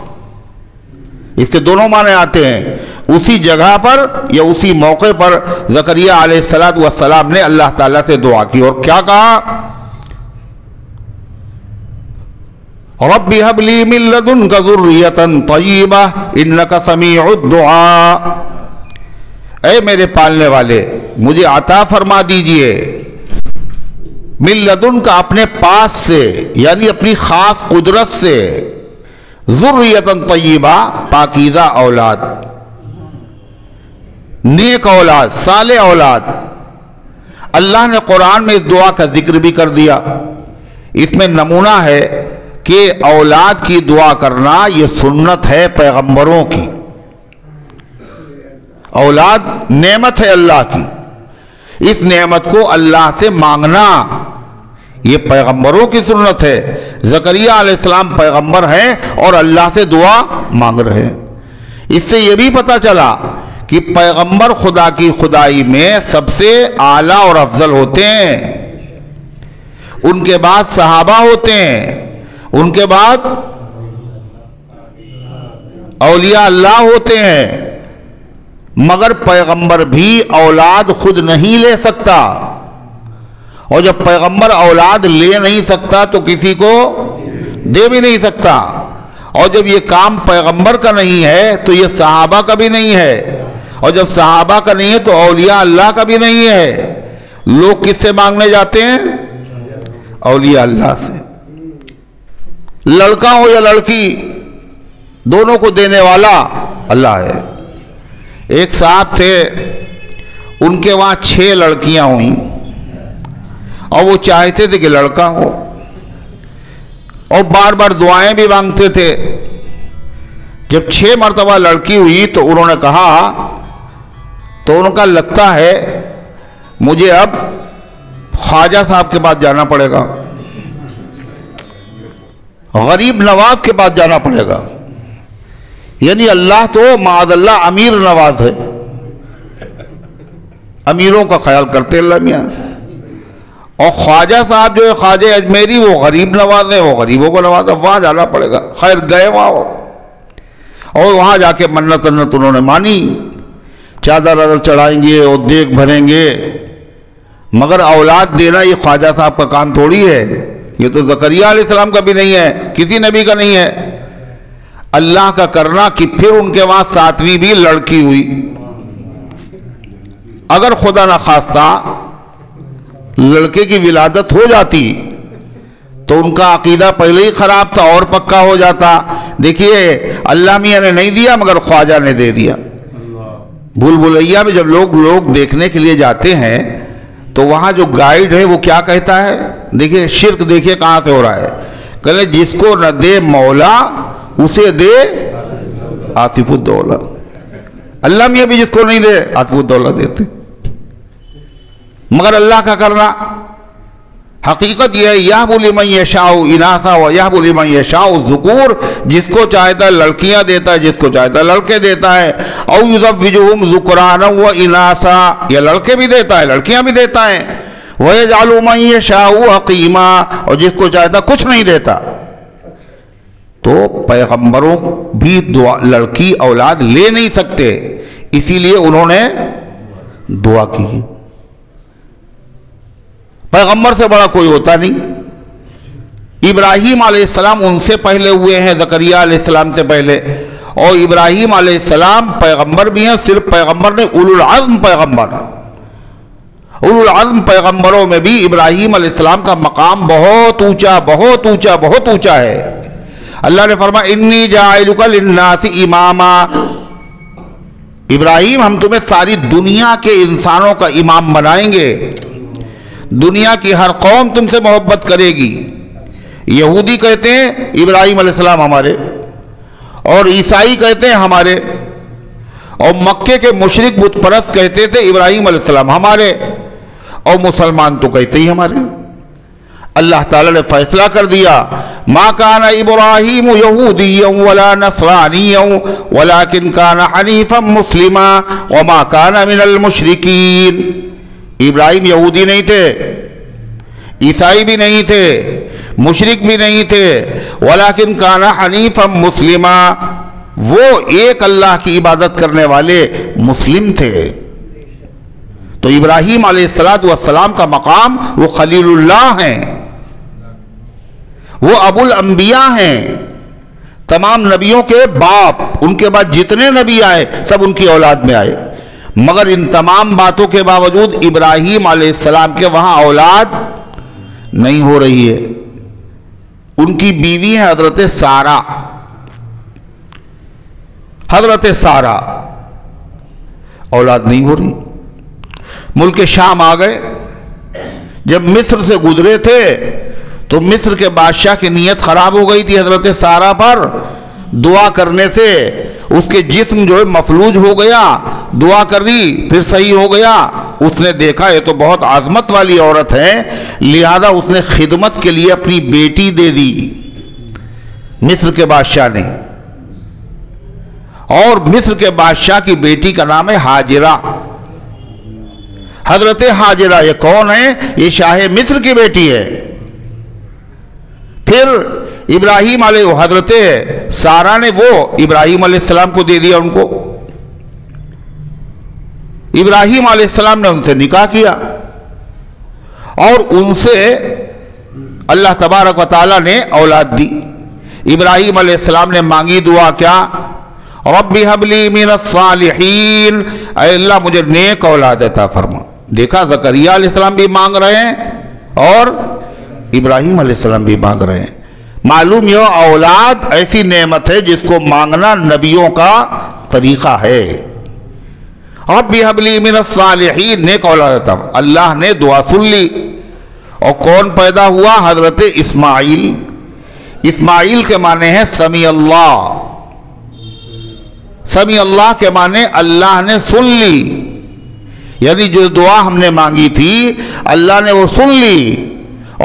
اس کے دونوں معنی آتے ہیں، اسی جگہ پر یا اسی موقع پر زکریا علیہ السلام نے اللہ تعالیٰ سے دعا کی، اور کیا کہا؟ رب هب لي من لدنك ذرية طيبة إنك سميع الدعاء، اے میرے پالنے والے مجھے عطا فرما دیجئے، من لدنک اپنے پاس سے، یعنی اپنی خاص قدرت سے، ذریۃ طیبہ پاکیزہ اولاد، نیک اولاد، صالح اولاد۔ اللہ نے قرآن میں اس دعا کا ذکر بھی کر دیا، اس میں نمونہ ہے کہ اولاد کی دعا کرنا یہ سنت ہے پیغمبروں کی۔ اولاد نعمت ہے اللہ کی، اس نعمت کو اللہ سے مانگنا یہ پیغمبروں کی سنت ہے۔ زکریا علیہ السلام پیغمبر ہیں اور اللہ سے دعا مانگ رہے ہیں۔ اس سے یہ بھی پتہ چلا کہ پیغمبر خدا کی خدائی میں سب سے اعلیٰ اور افضل ہوتے ہیں، ان کے بعد صحابہ ہوتے ہیں، ان کے بعد اولیاء اللہ ہوتے ہیں، مگر پیغمبر بھی اولاد خود نہیں لے سکتا، اور جب پیغمبر اولاد لے نہیں سکتا تو کسی کو دے بھی نہیں سکتا، اور جب یہ کام پیغمبر کا نہیں ہے تو یہ صحابہ کا بھی نہیں ہے، اور جب صحابہ کا نہیں ہے تو اولیاء اللہ کا بھی نہیں ہے۔ لوگ کس سے مانگنے جاتے ہیں؟ اولیاء اللہ سے۔ لڑکا ہو یا لڑکی دونوں کو دینے والا اللہ ہے۔ ایک صاحب تھے، ان کے وہاں 6 لڑکیاں ہوئیں اور وہ چاہتے تھے کہ لڑکا ہو، اور بار بار دعائیں بھی مانگتے تھے۔ جب 6 مرتبہ لڑکی ہوئی تو انہوں نے کہا، تو ان کا لگتا ہے مجھے اب خواجہ صاحب کے پاس جانا پڑے گا، غریب نواز کے پاس جانا پڑے گا، یعنی اللہ تو معاذ اللہ امیر نواز ہے، امیروں کا خیال کرتے اللہ میاں. اور خواجہ صاحب جو ہے خواجہ اجمیری وہ غریب نواز ہیں، وہ غریبوں کو نوازا، وہاں جانا پڑے گا. خیر گئے وہاں اور وہاں جا کے منت انہوں نے مانی، چادر عدل چڑھائیں گے اور دیگ بھریں گے. مگر اولاد دینا یہ خواجہ صاحب کا کام تھوڑی ہے، یہ تو زکریہ علیہ السلام کا بھی نہیں ہے، کسی نبی کا نہیں ہے. اللہ کا کرنا کہ پھر ان کے وہاں 7ویں بھی لڑکی ہوئی. اگر خدا نہ خواستہ لڑکے کی ولادت ہو جاتی تو ان کا عقیدہ پہلے ہی خراب تھا اور پکا ہو جاتا. دیکھیے اللہ میاں نے نہیں دیا مگر خواجہ نے دے دیا. بھول بھلیا میں جب لوگ دیکھنے کے لیے جاتے ہیں تو وہاں جو گائیڈ ہے وہ کیا کہتا ہے؟ دیکھیے شرک دیکھیے کہاں سے ہو رہا ہے. کہلے جس کو نہ دے مولا اسے دے آصف الدولہ. اللہ میاں بھی جس کو نہیں دے آصف الدولہ دیتے. مگر اللہ کا کرنا حقیقت یہ ہے یہب لمن یشاء اناثا و یہب لمن یشاء الذکور. جس کو چاہتا ہے لڑکیاں دیتا ہے، جس کو چاہتا ہے لڑکے دیتا ہے. او یزوجہم ذکرانا و اناثا، یہ لڑکے بھی دیتا ہے لڑکیاں بھی دیتا ہے. ویجعل من یشاء عقیما، اور جس کو چاہتا کچھ نہیں دیتا. تو پیغمبروں بھی لڑکی اولاد لے نہیں سکتے، اسی لیے انہوں نے دعا کی. پیغمبر سے بڑا کوئی ہوتا نہیں. ابراہیم علیہ السلام ان سے پہلے ہوئے ہیں، زکریہ علیہ السلام سے پہلے. اور ابراہیم علیہ السلام پیغمبر بھی ہیں، صرف پیغمبر نے اولو العزم پیغمبر. اولو العزم پیغمبروں میں بھی ابراہیم علیہ السلام کا مقام بہت اونچا بہت اونچا بہت اونچا ہے. اللہ نے فرمایا انی جاعلک للناس اماما. ابراہیم ہم تمہیں ساری دنیا کے انسانوں کا امام بنائیں گے. دنیا کی ہر قوم تم سے محبت کرے گی. یہودی کہتے ہیں ابراہیم علیہ السلام ہمارے، اور عیسائی کہتے ہیں ہمارے، اور مکے کے مشرک بت پرست کہتے تھے ابراہیم علیہ السلام ہمارے، اور مسلمان تو کہتے ہی ہمارے. اللہ تعالیٰ نے فیصلہ کر دیا ما کان ابراہیم یہودیا ولا نصرانیا ولکن کان حنیفا مسلما وما کان من المشرکین. ابراہیم یہودی نہیں تھے، عیسائی بھی نہیں تھے، مشرک بھی نہیں تھے، ولیکن کان حنیفا مسلما، وہ ایک اللہ کی عبادت کرنے والے مسلم تھے. تو ابراہیم علیہ السلام کا مقام وہ خلیل اللہ ہیں، وہ ابو الانبیاء ہیں، تمام نبیوں کے باپ. ان کے بعد جتنے نبی آئے سب ان کی اولاد میں آئے. مگر ان تمام باتوں کے باوجود ابراہیم علیہ السلام کے وہاں اولاد نہیں ہو رہی ہے. ان کی بیوی ہے حضرت سارہ. حضرت سارہ اولاد نہیں ہو رہی. ملک شام آ گئے. جب مصر سے گزرے تھے تو مصر کے بادشاہ کی نیت خراب ہو گئی تھی حضرت سارہ پر. دعا کرنے سے اس کے جسم جو ہے مفلوج ہو گیا. دعا کر دی پھر صحیح ہو گیا. اس نے دیکھا یہ تو بہت عظمت والی عورت ہے، لہذا اس نے خدمت کے لیے اپنی بیٹی دے دی مصر کے بادشاہ نے. اور مصر کے بادشاہ کی بیٹی کا نام ہے ہاجرہ. حضرت ہاجرہ یہ کون ہے؟ یہ شاہ مصر کی بیٹی ہے. پھر ابراہیم علیہ حضرت سارہ نے وہ ابراہیم علیہ السلام کو دے دیا. ان کو ابراہیم علیہ السلام نے ان سے نکاح کیا اور ان سے اللہ تبارک و تعالیٰ نے اولاد دی. ابراہیم علیہ السلام نے مانگی دعا کیا؟ رب هب لی من الصالحین، اے اللہ مجھے نیک اولاد عطا فرما. دیکھا زکریا علیہ السلام بھی مانگ رہے ہیں اور ابراہیم علیہ السلام بھی مانگ رہے ہیں. معلوم یہ اولاد ایسی نعمت ہے جس کو مانگنا نبیوں کا طریقہ ہے. رب هب لی من الصالحین، نیک اولاد عطا. اللہ نے دعا سن لی. اور کون پیدا ہوا؟ حضرت اسماعیل. اسماعیل کے معنی ہے سمیع اللہ. سمیع اللہ کے معنی اللہ نے سن لی، یعنی جو دعا ہم نے مانگی تھی اللہ نے وہ سن لی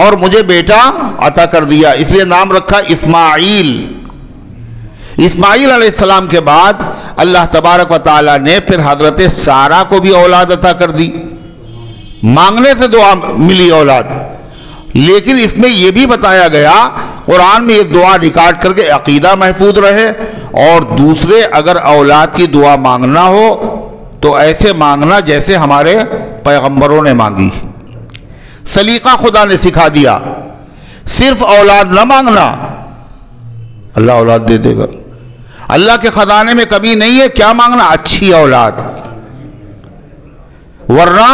اور مجھے بیٹا عطا کر دیا. اس لیے نام رکھا اسماعیل. اسماعیل علیہ السلام کے بعد اللہ تبارک و تعالیٰ نے پھر حضرت سارہ کو بھی اولاد عطا کر دی، مانگنے سے دعا ملی اولاد. لیکن اس میں یہ بھی بتایا گیا، قرآن میں یہ دعا ریکارڈ کر کے عقیدہ محفوظ رہے، اور دوسرے اگر اولاد کی دعا مانگنا ہو تو ایسے مانگنا جیسے ہمارے پیغمبروں نے مانگی. سلیقہ خدا نے سکھا دیا، صرف اولاد نہ مانگنا، اللہ اولاد دے دے گا. اللہ کے خزانے میں کمی نہیں ہے، کیا مانگنا؟ اچھی اولاد. ورنہ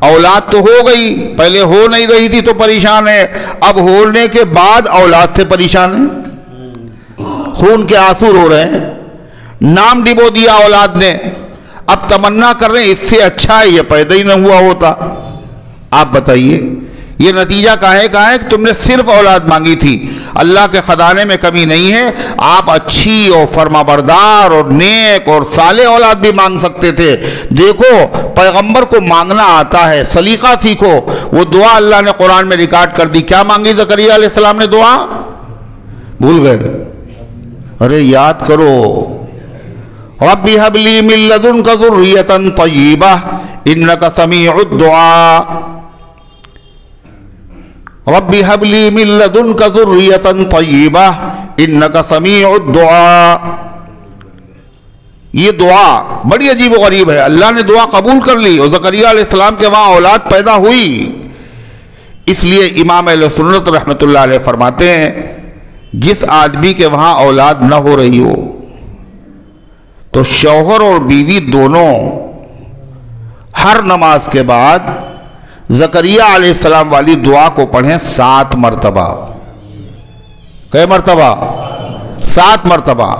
اولاد تو ہو گئی، پہلے ہو نہیں رہی تھی تو پریشان ہے، اب ہونے کے بعد اولاد سے پریشان ہے، خون کے آنسو رو رہے ہیں، نام ڈبو دیا اولاد نے، اب تمنا کر رہے ہیں اس سے اچھا ہے یہ پیدا ہی نہ ہوا ہوتا. آپ بتائیے یہ نتیجہ کہاں ہے کہ تم نے صرف اولاد مانگی تھی. اللہ کے خزانے میں کمی نہیں ہے، آپ اچھی اور فرمانبردار اور نیک اور صالح اولاد بھی مانگ سکتے تھے. دیکھو پیغمبر کو مانگنا آتا ہے، سلیقہ سیکھو. وہ دعا اللہ نے قرآن میں ریکارڈ کر دی. کیا مانگی زکریا علیہ السلام نے دعا؟ بھول گئے؟ ارے یاد کرو. رب هب لي من لدنك ذرية طيبة إنك سميع الدعاء. رب هب لي من لدنك ذرية طيبة إنك سميع الدعاء. یہ دعا بڑی عجیب و غریب ہے. اللہ نے دعا قبول کر لی اور زکریا علیہ السلام کے وہاں اولاد پیدا ہوئی. اس لیے امام اہل سنت رحمۃ اللہ علیہ فرماتے ہیں جس آدمی کے وہاں اولاد نہ ہو رہی ہو تو شوہر اور بیوی دونوں ہر نماز کے بعد زکریا علیہ السلام والی دعا کو پڑھیں 7 مرتبہ. کئے مرتبہ؟ 7 مرتبہ.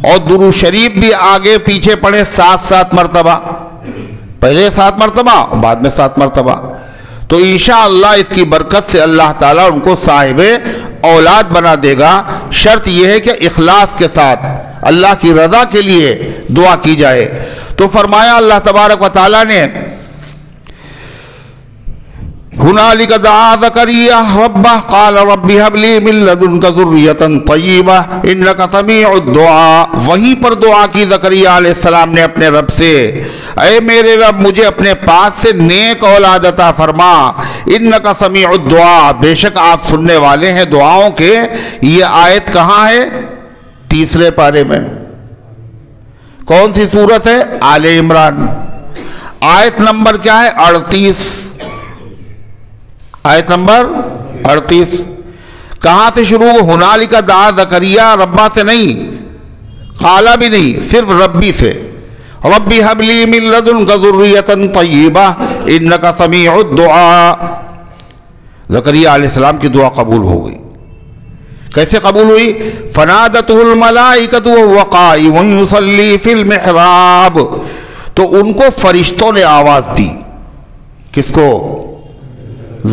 اور درود شریف بھی آگے پیچھے پڑھیں 7 مرتبہ. پہلے 7 مرتبہ بعد میں 7 مرتبہ. تو انشاءاللہ اس کی برکت سے اللہ تعالیٰ ان کو صاحب اولاد بنا دے گا. شرط یہ ہے کہ اخلاص کے ساتھ اللہ کی رضا کے لیے دعا کی جائے. تو فرمایا اللہ تبارک و تعالیٰ نے ہنالک دعا زکریا ربہ قال رب هب لي من لدنك ذریة طیبہ انک سمیع الدعاء. وہیں پر دعا کی زکریا علیہ السلام نے اپنے رب سے، اے میرے رب مجھے اپنے پاس سے نیک اولاد عطا فرما. انک سمیع الدعاء، بے شک آپ سننے والے ہیں دعاؤں کے. یہ آیت کہاں ہے؟ 3 پارے میں. کون سی سورت ہے؟ آل عمران. آیت نمبر کیا ہے؟ 38. آیت نمبر 38. کہاں سے شروع ہو؟ ہنالک دعا زکریا، ربا سے نہیں، قالا بھی نہیں، صرف ربی سے. ربی ہب لی من لدنک ذریۃ طیبہ انک سمیع الدعاء. زکریا علیہ السلام کی دعا قبول ہو گئی. کیسے قبول ہوئی؟ فنادته الملائکۃ وهو قائم یصلی فی المحراب. تو ان کو فرشتوں نے آواز دی. کس کو؟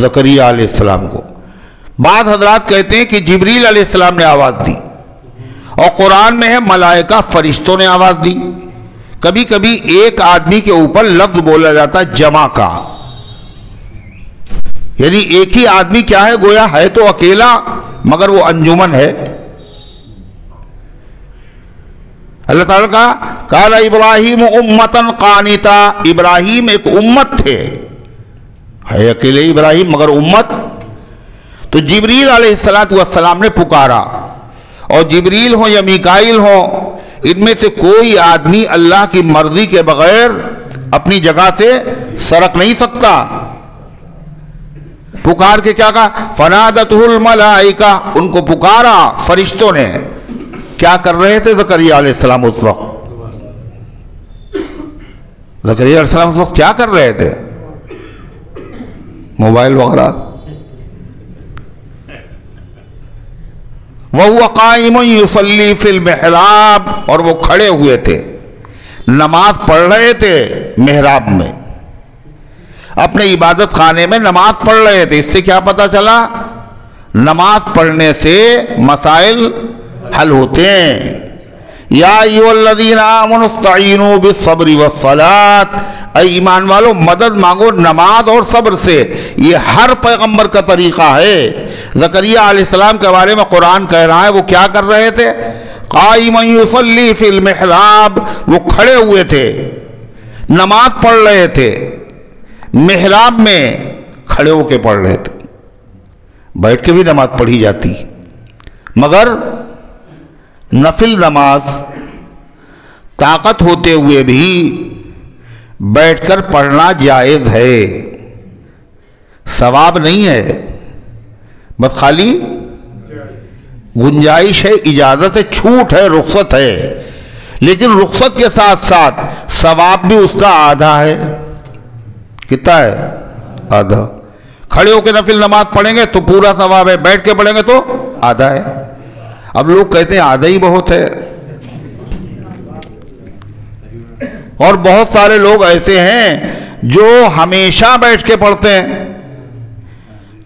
زکریا علیہ السلام کو. بعض حضرات کہتے ہیں کہ جبریل علیہ السلام نے آواز دی، اور قرآن میں ہے ملائکہ فرشتوں نے آواز دی. کبھی کبھی ایک آدمی کے اوپر لفظ بولا جاتا ہے جمع کا، یعنی ایک ہی آدمی کیا ہے، گویا ہے تو اکیلا مگر وہ انجمن ہے. اللہ تعالیٰ کا قال ابراہیم امتا قانتا. ابراہیم ایک امت تھے، ہے اکیلے ابراہیم مگر امت. تو جبریل علیہ السلام نے پکارا، اور جبریل ہوں یا میکائیل ہوں، ان میں سے کوئی آدمی اللہ کی مرضی کے بغیر اپنی جگہ سے سرک نہیں سکتا. پکار کے کیا کہا؟ فنادته الملائکہ. ان کو پکارا فرشتوں نے. کیا کر رہے تھے زکریا علیہ السلام اس وقت؟ زکریا علیہ السلام اس وقت کیا کر رہے تھے؟ موبائل وغیرہ. وَهُوَ قَائِمٌ يُصَلِّي فِي الْمِحْرَابِ. اور وہ کھڑے ہوئے تھے، نماز پڑھ رہے تھے محراب میں، اپنے عبادت خانے میں نماز پڑھ رہے تھے. اس سے کیا پتا چلا؟ نماز پڑھنے سے مسائل حل ہوتے ہیں. یا ایھا الذین آمنوا استعینوا بالصبر والصلاۃ. اے ایمان والو مدد مانگو نماز اور صبر سے. یہ ہر پیغمبر کا طریقہ ہے. زکریا علیہ السلام کے بارے میں قرآن کہہ رہا ہے وہ کیا کر رہے تھے؟ قائما یصلی فی المحراب، وہ کھڑے ہوئے تھے، نماز پڑھ رہے تھے، محراب میں کھڑے ہو کے پڑھ رہے تھے۔ بیٹھ کے بھی نماز پڑھی جاتی، مگر نفل نماز طاقت ہوتے ہوئے بھی بیٹھ کر پڑھنا جائز ہے، ثواب نہیں ہے، بس خالی گنجائش ہے، اجازت ہے، چھوٹ ہے، رخصت ہے، لیکن رخصت کے ساتھ ساتھ ثواب بھی اس کا آدھا ہے۔ کتنا ہے؟ آدھا۔ کھڑے ہو کے نفل نماز پڑھیں گے تو پورا ثواب ہے، بیٹھ کے پڑھیں گے تو آدھا ہے۔ اب لوگ کہتے ہیں آدھا ہی بہت ہے، اور بہت سارے لوگ ایسے ہیں جو ہمیشہ بیٹھ کے پڑھتے ہیں،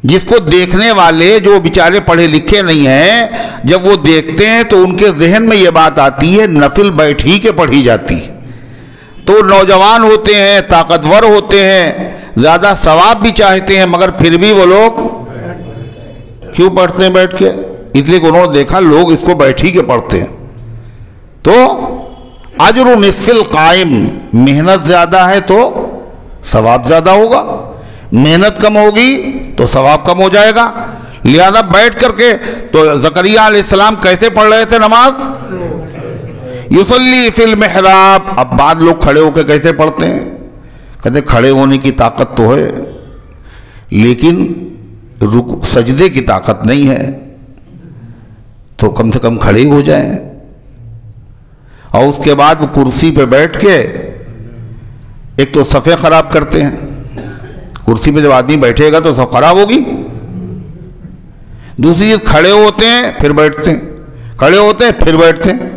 جس کو دیکھنے والے جو بیچارے پڑھے لکھے نہیں ہیں، جب وہ دیکھتے ہیں تو ان کے ذہن میں یہ بات آتی ہے نفل بیٹھ ہی کے پڑھی جاتی، تو نوجوان ہوتے ہیں، طاقتور ہوتے ہیں، زیادہ ثواب بھی چاہتے ہیں، مگر پھر بھی وہ لوگ کیوں پڑھتے ہیں بیٹھ کے؟ اس لیے کہ انہوں نے دیکھا لوگ اس کو بیٹھ ہی کے پڑھتے ہیں۔ تو اجر نصف القائم، محنت زیادہ ہے تو ثواب زیادہ ہوگا، محنت کم ہوگی تو ثواب کم ہو جائے گا، لہذا بیٹھ کر کے۔ تو زکریا علیہ السلام کیسے پڑھ رہے تھے نماز؟ یصلی فی المحراب۔ اب بعض لوگ کھڑے ہو کے کیسے پڑھتے ہیں؟ کہتے کھڑے ہونے کی طاقت تو ہے لیکن سجدے کی طاقت نہیں ہے، تو کم سے کم کھڑے ہی ہو جائیں، اور اس کے بعد وہ کرسی پہ بیٹھ کے ایک تو صفیں خراب کرتے ہیں، کرسی پہ جب آدمی بیٹھے گا تو صف خراب ہوگی، دوسری چیز کھڑے ہوتے ہیں پھر بیٹھتے ہیں، کھڑے ہوتے ہیں پھر بیٹھتے ہیں۔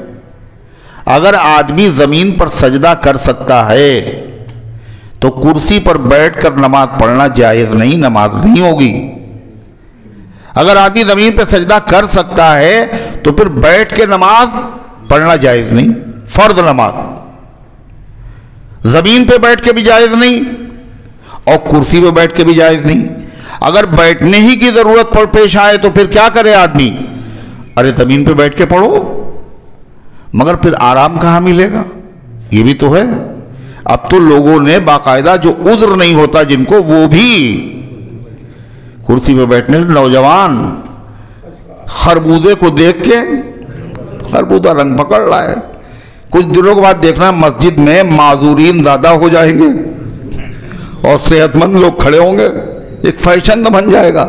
اگر آدمی زمین پر سجدہ کر سکتا ہے تو کرسی پر بیٹھ کر نماز پڑھنا جائز نہیں، نماز نہیں ہوگی۔ اگر آدمی زمین پہ سجدہ کر سکتا ہے تو پھر بیٹھ کے نماز پڑھنا جائز نہیں، فرض نماز زمین پہ بیٹھ کے بھی جائز نہیں اور کرسی پہ بیٹھ کے بھی جائز نہیں۔ اگر بیٹھنے ہی کی ضرورت پیش آئے تو پھر کیا کرے آدمی؟ ارے زمین پہ بیٹھ کے پڑھو، مگر پھر آرام کہاں ملے گا؟ یہ بھی تو ہے۔ اب تو لوگوں نے باقاعدہ جو عذر نہیں ہوتا جن کو، وہ بھی کرسی پہ بیٹھنے، نوجوان خربوزے کو دیکھ کے خربوزہ رنگ پکڑ رہا ہے، کچھ دنوں کے بعد دیکھنا مسجد میں معذورین زیادہ ہو جائیں گے اور صحت مند لوگ کھڑے ہوں گے، ایک فیشن بن جائے گا۔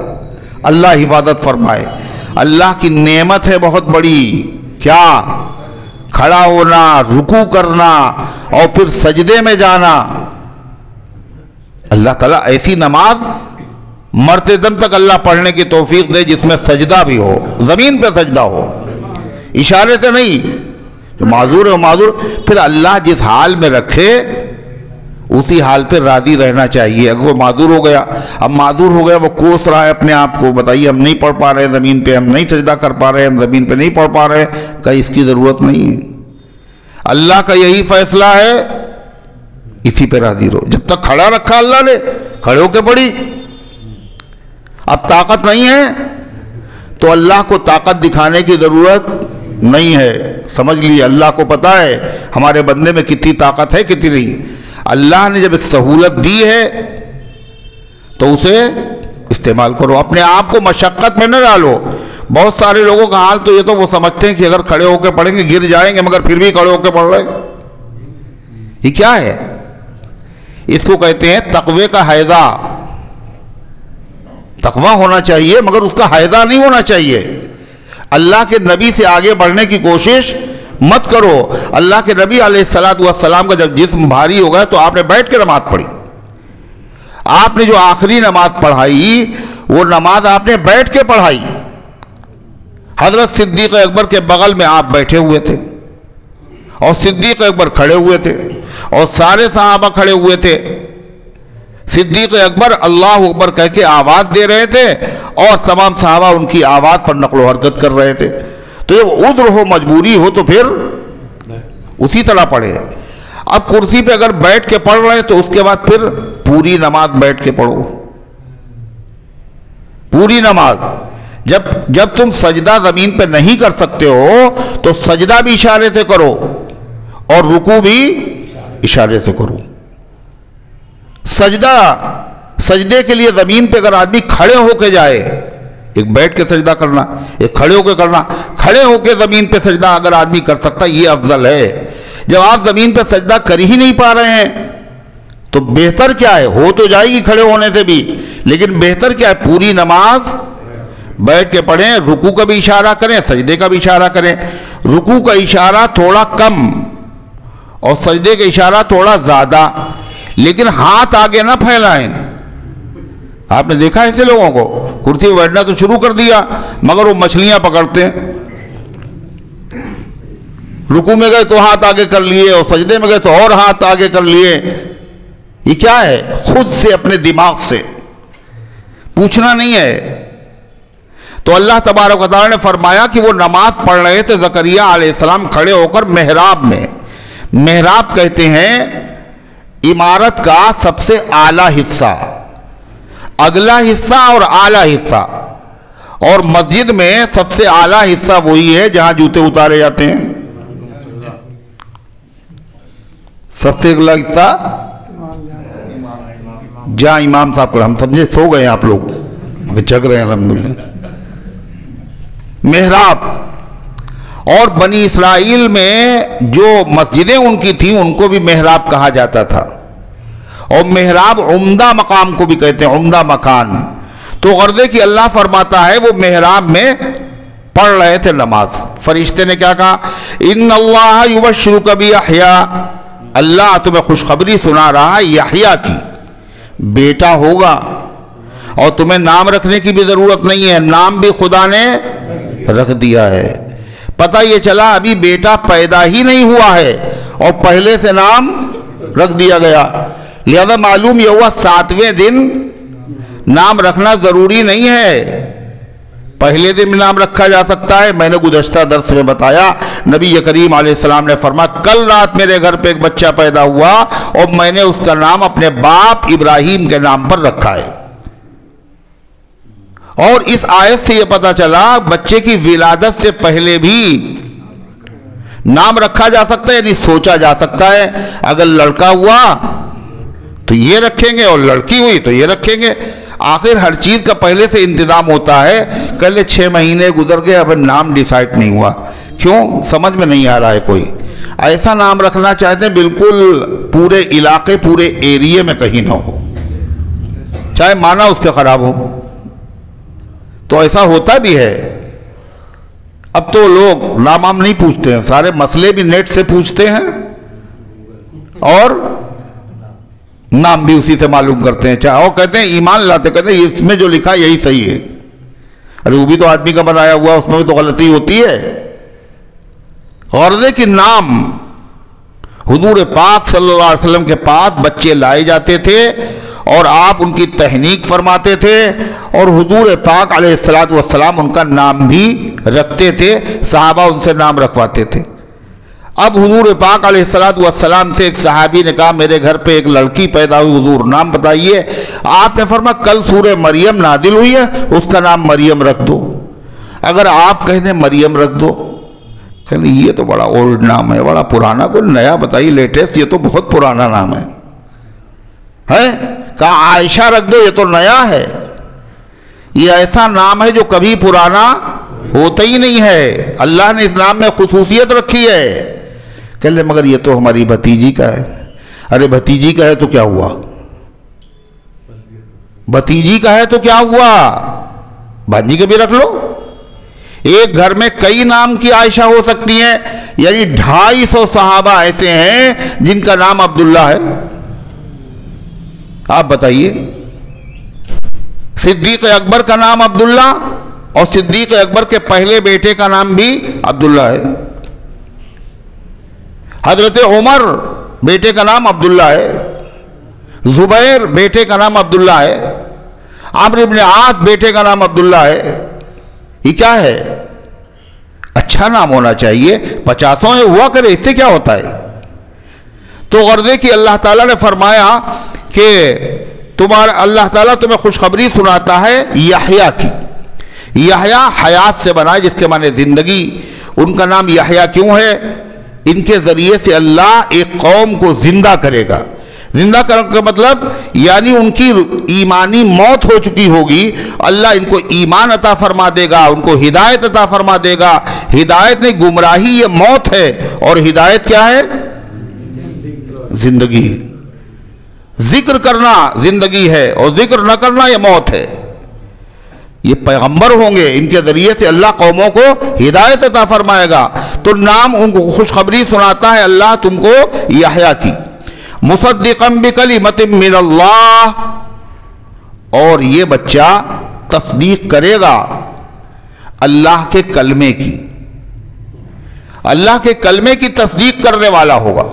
اللہ حفاظت فرمائے۔ اللہ کی نعمت ہے بہت بڑی، کیا؟ کھڑا ہونا، رکوع کرنا اور پھر سجدے میں جانا۔ اللہ تعالیٰ ایسی نماز مرتے دم تک اللہ پڑھنے کی توفیق دے جس میں سجدہ بھی ہو، زمین پہ سجدہ ہو، اشارے سے نہیں۔ جو معذور ہے وہ معذور، پھر اللہ جس حال میں رکھے اسی حال پہ راضی رہنا چاہیے۔ اگر وہ معذور ہو گیا، اب معذور ہو گیا، وہ کوس رہا ہے اپنے آپ کو، بتائیے ہم نہیں پڑھ پا رہے زمین پہ، ہم نہیں سجدہ کر پا رہے، ہم زمین پہ نہیں پڑھ پا رہے، کہ اس کی ضرورت نہیں ہے۔ اللہ کا یہی فیصلہ ہے، اسی پہ راضی رہو۔ جب تک کھڑا رکھا اللہ نے، کھڑے ہو کے پڑھی۔ اب طاقت نہیں ہے تو اللہ کو طاقت دکھانے کی ضرورت نہیں ہے، سمجھ لیے اللہ کو پتا ہے ہمارے بندے میں کتنی طاقت ہے کتنی نہیں۔ اللہ نے جب ایک سہولت دی ہے تو اسے استعمال کرو، اپنے آپ کو مشقت میں نہ ڈالو۔ بہت سارے لوگوں کا حال تو یہ تو وہ سمجھتے ہیں کہ اگر کھڑے ہو کے پڑھیں گے گر جائیں گے، مگر پھر بھی کھڑے ہو کے پڑھ رہے۔ یہ کیا ہے؟ اس کو کہتے ہیں تقوی کا حیضہ۔ تقوی ہونا چاہیے مگر اس کا حیضہ نہیں ہونا چاہیے۔ اللہ کے نبی سے آگے بڑھنے کی کوشش مت کرو۔ اللہ کے نبی علیہ السلام کا جب جسم بھاری ہو گیا تو آپ نے بیٹھ کے نماز پڑھی۔ آپ نے جو آخری نماز پڑھائی وہ نماز آپ نے بیٹھ کے پڑھائی۔ حضرت صدیق اکبر کے بغل میں آپ بیٹھے ہوئے تھے اور صدیق اکبر کھڑے ہوئے تھے اور سارے صحابہ کھڑے ہوئے تھے۔ صدیق اکبر اللہ اکبر کہہ کے آواز دے رہے تھے اور تمام صحابہ ان کی آواز پر نقل و حرکت کر رہے تھے۔ تو جب عذر ہو، مجبوری ہو تو پھر اسی طرح پڑھے۔ اب کرسی پہ اگر بیٹھ کے پڑھ رہے ہیں تو اس کے بعد پھر پوری نماز بیٹھ کے پڑھو، پوری نماز۔ جب تم سجدہ زمین پہ نہیں کر سکتے ہو تو سجدہ بھی اشارے سے کرو اور رکوع بھی اشارے سے کرو. سجدے کے لیے زمین پہ اگر آدمی کھڑے ہو کے جائے، ایک بیٹھ کے سجدہ کرنا، ایک کھڑے ہو کے کرنا، کھڑے ہو کے زمین پہ سجدہ اگر آدمی کر سکتا یہ افضل ہے. جب آپ زمین پہ سجدہ کر ہی نہیں پا رہے ہیں تو بہتر کیا ہے؟ ہو تو جائے گی کھڑے ہونے سے بھی، لیکن بہتر کیا ہے؟ پوری نماز بیٹھ کے پڑھیں، رکوع کا بھی اشارہ کریں، سجدے کا بھی اشارہ کریں. رکوع کا اشارہ تھوڑا کم اور سجدے کا اشارہ تھوڑا زیادہ، لیکن ہاتھ آگے نہ پھیلائیں. آپ نے دیکھا ایسے لوگوں کو کرسی پہ بیٹھنا تو شروع کر دیا مگر وہ مچھلیاں پکڑتے ہیں. رکوع میں گئے تو ہاتھ آگے کر لیے اور سجدے میں گئے تو اور ہاتھ آگے کر لیے. یہ کیا ہے؟ خود سے اپنے دماغ سے پوچھنا نہیں ہے. تو اللہ تبارک و تعالیٰ نے فرمایا کہ وہ نماز پڑھ رہے تھے زکریا علیہ السلام کھڑے ہو کر محراب میں. محراب کہتے ہیں عمارت کا سب سے اعلیٰ حصہ، اگلا حصہ اور اعلیٰ حصہ. اور مسجد میں سب سے اعلیٰ حصہ وہی ہے جہاں جوتے اتارے جاتے ہیں. سب سے اگلا حصہ جہاں امام صاحب کو، ہم سمجھے سو گئے آپ لوگ مگر جگ رہے ہیں الحمدللہ. محراب. اور بنی اسرائیل میں جو مسجدیں ان کی تھیں ان کو بھی محراب کہا جاتا تھا. اور محراب عمدہ مقام کو بھی کہتے ہیں، عمدہ مکان. تو غرض ہے کہ اللہ فرماتا ہے وہ محراب میں پڑھ رہے تھے نماز. فرشتے نے کیا کہا؟ ان اللہ یبشرک بیحییٰ، اللہ تمہیں خوشخبری سنا رہا ہے یحییٰ کی، بیٹا ہوگا اور تمہیں نام رکھنے کی بھی ضرورت نہیں ہے، نام بھی خدا نے رکھ دیا ہے. پتہ یہ چلا ابھی بیٹا پیدا ہی نہیں ہوا ہے اور پہلے سے نام رکھ دیا گیا. لہذا معلوم یہ ہوا 7ویں دن نام رکھنا ضروری نہیں ہے، پہلے دن نام رکھا جا سکتا ہے. میں نے گزشتہ درس میں بتایا نبی کریم علیہ السلام نے فرمایا کل رات میرے گھر پہ ایک بچہ پیدا ہوا اور میں نے اس کا نام اپنے باپ ابراہیم کے نام پر رکھا ہے. اور اس آیت سے یہ پتا چلا بچے کی ولادت سے پہلے بھی نام رکھا جا سکتا ہے، یعنی سوچا جا سکتا ہے. اگر لڑکا ہوا تو یہ رکھیں گے اور لڑکی ہوئی تو یہ رکھیں گے. آخر ہر چیز کا پہلے سے انتظام ہوتا ہے. کل 6 مہینے گزر گئے اب نام ڈیسائیڈ نہیں ہوا، کیوں؟ سمجھ میں نہیں آ رہا ہے. کوئی ایسا نام رکھنا چاہتے ہیں بالکل پورے علاقے پورے ایریے میں کہیں نہ ہو، چاہے معنی اس کے خراب ہو. تو ایسا ہوتا بھی ہے. اب تو لوگ نام نہیں پوچھتے ہیں، سارے مسئلے بھی نیٹ سے پوچھتے ہیں اور نام بھی اسی سے معلوم کرتے ہیں. چاہے وہ کہتے ہیں ایمان لاتے، کہتے ہیں اس میں جو لکھا یہی صحیح ہے. ارے وہ بھی تو آدمی کا بنایا ہوا، اس میں بھی تو غلطی ہوتی ہے. غرض ہے کہ نام حضور پاک صلی اللہ علیہ وسلم کے پاس بچے لائے جاتے تھے اور آپ ان کی تہنیک فرماتے تھے اور حضور پاک علیہ السلام ان کا نام بھی رکھتے تھے. صحابہ ان سے نام رکھواتے تھے. اب حضور پاک علیہ السلام سے ایک صحابی نے کہا میرے گھر پہ ایک لڑکی پیدا ہوئی، حضور نام بتائیے. آپ نے فرمایا کل سورہ مریم نازل ہوئی ہے، اس کا نام مریم رکھ دو. اگر آپ کہہ دیں مریم رکھ دو، کہتے ہیں یہ تو بڑا اولڈ نام ہے، بڑا پرانا، کوئی نیا بتائیے لیٹسٹ، یہ تو بہت پرانا نام ہے. کہا عائشہ رکھ دو، یہ تو نیا ہے. یہ ایسا نام ہے جو کبھی پرانا ہوتا ہی نہیں ہے. اللہ نے اس نام میں خصوصیت رکھی ہے. کہہ لے مگر یہ تو ہماری بھتیجی کا ہے. ارے بھتیجی کا ہے تو کیا ہوا؟ بھتیجی کا ہے تو کیا ہوا؟ بھانجی کا بھی رکھ لو. ایک گھر میں کئی نام کی عائشہ ہو سکتی ہیں. یعنی 250 صحابہ ایسے ہیں جن کا نام عبداللہ ہے. آپ بتائیے. صدیق اکبر کا نام عبداللہ اور صدیق اکبر کے پہلے بیٹے کا نام بھی عبداللہ ہے. حضرت عمر بیٹے کا نام عبداللہ ہے. زبیر بیٹے کا نام عبداللہ ہے. عمرو بن عاص بیٹے کا نام عبداللہ ہے. یہ کیا ہے؟ اچھا نام ہونا چاہیے. 50 میں ہوا کرے، اس سے کیا ہوتا ہے؟ تو غرض ہے کہ اللہ تعالیٰ نے فرمایا کہ اللہ تعالیٰ تمہیں خوشخبری سناتا ہے یحییٰ کی. یحییٰ حیات سے بنا ہے جس کے معنی زندگی. ان کا نام یحییٰ کیوں ہے؟ ان کے ذریعے سے اللہ ایک قوم کو زندہ کرے گا. زندہ کرنے کا مطلب یعنی ان کی ایمانی موت ہو چکی ہوگی، اللہ ان کو ایمان عطا فرما دے گا، ان کو ہدایت عطا فرما دے گا. ہدایت نہیں، گمراہی یہ موت ہے، اور ہدایت کیا ہے؟ زندگی. ذکر کرنا زندگی ہے اور ذکر نہ کرنا یہ موت ہے. یہ پیغمبر ہوں گے، ان کے ذریعے سے اللہ قوموں کو ہدایت عطا فرمائے گا. تو نام ان کو خوشخبری سناتا ہے اللہ تم کو یحییٰ کی. مصدقاً بکلمۃ من اللہ، اور یہ بچہ تصدیق کرے گا اللہ کے کلمے کی. اللہ کے کلمے کی تصدیق کرنے والا ہوگا.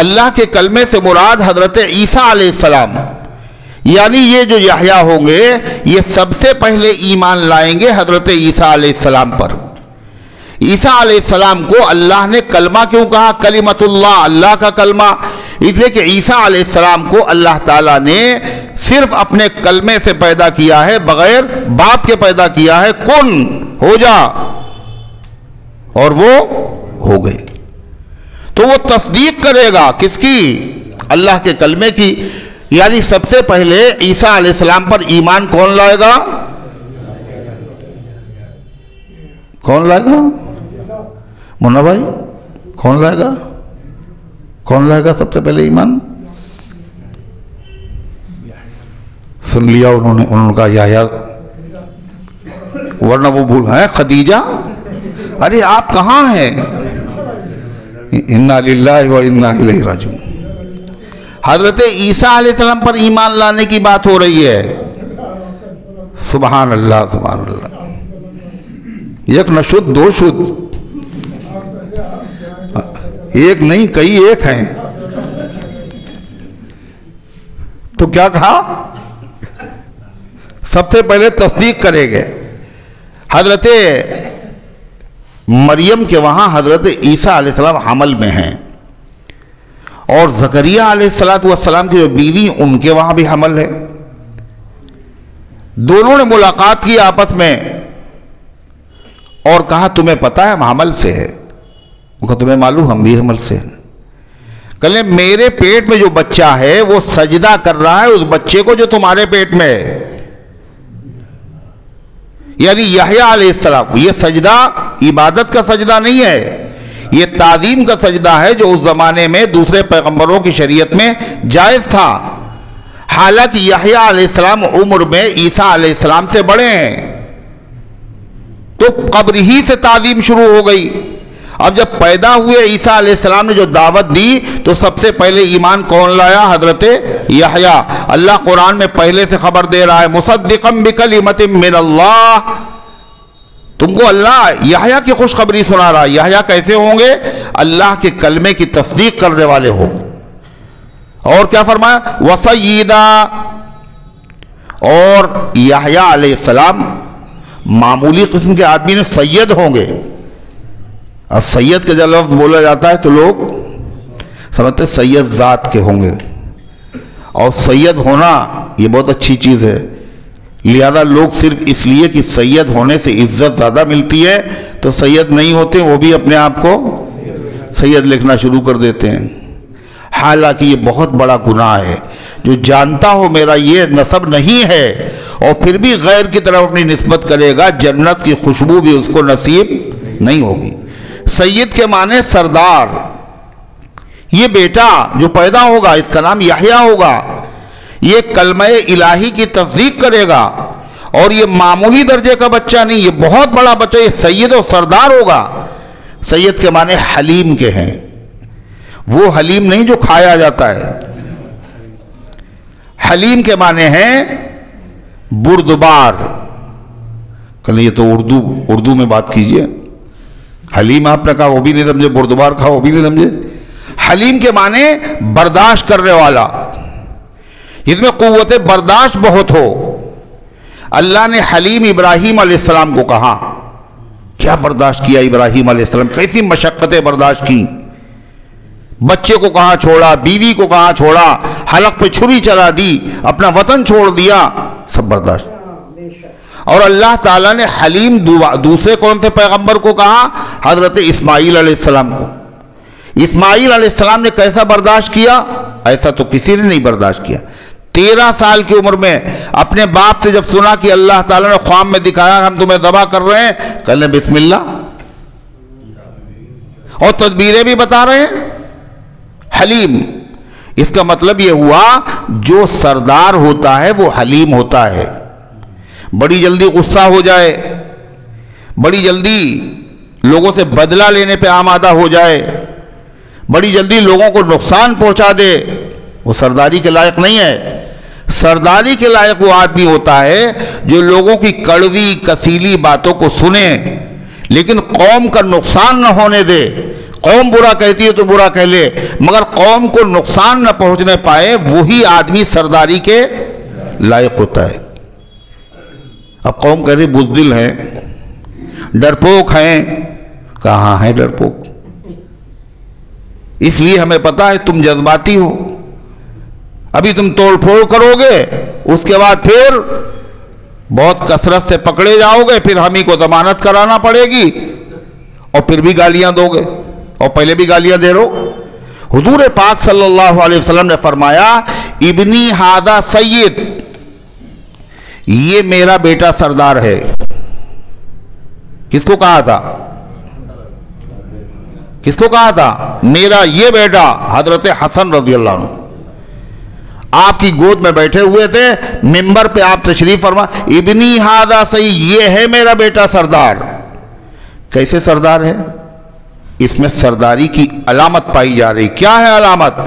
اللہ کے کلمے سے مراد حضرت عیسیٰ علیہ السلام، یعنی یہ جو یحییٰ ہوں گے یہ سب سے پہلے ایمان لائیں گے حضرت عیسیٰ علیہ السلام پر. عیسیٰ علیہ السلام کو اللہ نے کلمہ کیوں کہا؟ کلمۃ اللہ، اللہ کا کلمہ. اس لیے کہ عیسیٰ علیہ السلام کو اللہ تعالیٰ نے صرف اپنے کلمے سے پیدا کیا ہے، بغیر باپ کے پیدا کیا ہے. کن ہو جا، اور وہ ہو گئے. تو وہ تصدیق کرے گا کس کی؟ اللہ کے کلمے کی. یعنی سب سے پہلے عیسیٰ علیہ السلام پر ایمان کون لائے گا؟ کون لائے گا؟ منا بھائی کون لائے گا؟ کون لائے گا سب سے پہلے ایمان؟ سن لیا انہوں نے کہا یحییٰ، ورنہ وہ بھول ہیں خدیجہ. ارے آپ کہاں ہیں؟ انا للہ و انا الیہ راجعون. حضرت عیسیٰ علیہ السلام پر ایمان لانے کی بات ہو رہی ہے. سبحان اللہ سبحان اللہ. ایک نہ شد دو شد، ایک نہیں کئی ایک ہیں. تو کیا کہا؟ سب سے پہلے تصدیق کرے گے. حضرت مریم کے وہاں حضرت عیسیٰ علیہ السلام حمل میں ہیں، اور زکریا علیہ السلام کی جو بیوی ان کے وہاں بھی حمل ہے. دونوں نے ملاقات کی آپس میں اور کہا تمہیں پتا ہے ہم حمل سے ہے؟ وہ کہا تمہیں معلوم ہم بھی حمل سے ہیں. کہلے میرے پیٹ میں جو بچہ ہے وہ سجدہ کر رہا ہے اس بچے کو جو تمہارے پیٹ میں ہے. یعنی یحییٰ علیہ السلام. یہ سجدہ عبادت کا سجدہ نہیں ہے، یہ تعظیم کا سجدہ ہے جو اس زمانے میں دوسرے پیغمبروں کی شریعت میں جائز تھا. حالانکہ یحییٰ علیہ السلام عمر میں عیسیٰ علیہ السلام سے بڑے ہیں، تو قبر ہی سے تعظیم شروع ہو گئی. اب جب پیدا ہوئے عیسیٰ علیہ السلام نے جو دعوت دی تو سب سے پہلے ایمان کون لایا؟ حضرت یحییٰ. اللہ قرآن میں پہلے سے خبر دے رہا ہے مصدقاً بکلمۃ من اللہ. تم کو اللہ یحییٰ کی خوشخبری سنا رہا ہے. یحییٰ کیسے ہوں گے؟ اللہ کے کلمے کی تصدیق کرنے والے ہوں. اور کیا فرمایا؟ وسیدہ. اور یحییٰ علیہ السلام معمولی قسم کے آدمی نے سید ہوں گے. اب سید کا جب لفظ بولا جاتا ہے تو لوگ سمجھتے سید ذات کے ہوں گے، اور سید ہونا یہ بہت اچھی چیز ہے. لہذا لوگ صرف اس لیے کہ سید ہونے سے عزت زیادہ ملتی ہے تو سید نہیں ہوتے، وہ بھی اپنے آپ کو سید لکھنا شروع کر دیتے ہیں. حالانکہ یہ بہت بڑا گناہ ہے. جو جانتا ہو میرا یہ نسب نہیں ہے اور پھر بھی غیر کی طرف اپنی نسبت کرے گا، جنت کی خوشبو بھی اس کو نصیب نہیں ہوگی. سید کے معنی سردار. یہ بیٹا جو پیدا ہوگا اس کا نام یحییٰ ہوگا. یہ کلمہ الہی کی تصدیق کرے گا، اور یہ معمولی درجے کا بچہ نہیں، یہ بہت بڑا بچہ، یہ سید و سردار ہوگا. سید کے معنی حلیم کے ہیں. وہ حلیم نہیں جو کھایا جاتا ہے. حلیم کے معنی ہیں بردبار. کہ یہ تو اردو میں بات کیجئے. حلیم آپ نے کہا وہ بھی نہیں سمجھے، بردبار کہا وہ بھی نہیں سمجھے. حلیم کے معنی برداشت کرنے والا، جس میں قوت برداشت بہت ہو. اللہ نے حلیم ابراہیم علیہ السلام کو کہا. کیا برداشت کیا ابراہیم علیہ السلام، کیسی مشقتیں برداشت کی. بچے کو کہاں چھوڑا، بیوی کو کہاں چھوڑا، حلق پہ چھری چلا دی، اپنا وطن چھوڑ دیا، سب برداشت. اور اللہ تعالیٰ نے حلیم دوسرے کون سے پیغمبر کو کہا؟ حضرت اسماعیل علیہ السلام کو۔ اسماعیل علیہ السلام نے کیسا برداشت کیا؟ ایسا تو کسی نے نہیں برداشت کیا۔ 13 سال کی عمر میں اپنے باپ سے جب سنا کہ اللہ تعالیٰ نے خواب میں دکھایا ہم تمہیں ذبح کر رہے ہیں، کہنے بسم اللہ، اور تدبیریں بھی بتا رہے ہیں۔ حلیم، اس کا مطلب یہ ہوا جو سردار ہوتا ہے وہ حلیم ہوتا ہے۔ بڑی جلدی غصہ ہو جائے، بڑی جلدی لوگوں سے بدلہ لینے پہ آمادہ ہو جائے، بڑی جلدی لوگوں کو نقصان پہنچا دے، وہ سرداری کے لائق نہیں ہے۔ سرداری کے لائق وہ آدمی ہوتا ہے جو لوگوں کی کڑوی کسیلی باتوں کو سنے لیکن قوم کا نقصان نہ ہونے دے۔ قوم برا کہتی ہے تو برا کہہ لے، مگر قوم کو نقصان نہ پہنچنے پائے، وہی آدمی سرداری کے لائق ہوتا ہے۔ اب قوم کہہ رہی بزدل ہیں، ڈرپوک ہیں، کہاں ہیں ڈرپوک؟ اس لیے ہمیں پتا ہے تم جذباتی ہو، ابھی تم توڑ پھوڑ کرو گے، اس کے بعد پھر بہت کثرت سے پکڑے جاؤ گے، پھر ہم ہی کو ضمانت کرانا پڑے گی، اور پھر بھی گالیاں دو گے، اور پہلے بھی گالیاں دے رہو۔ حضور پاک صلی اللہ علیہ وسلم نے فرمایا ابنی ھذا سید، یہ میرا بیٹا سردار ہے۔ کس کو کہا تھا؟ کس کو کہا تھا؟ میرا یہ بیٹا حضرت حسن رضی اللہ عنہ آپ کی گود میں بیٹھے ہوئے تھے، منبر پہ آپ تشریف فرما، ابنی ھذا سید، یہ ہے میرا بیٹا سردار۔ کیسے سردار ہے؟ اس میں سرداری کی علامت پائی جا رہی۔ کیا ہے علامت؟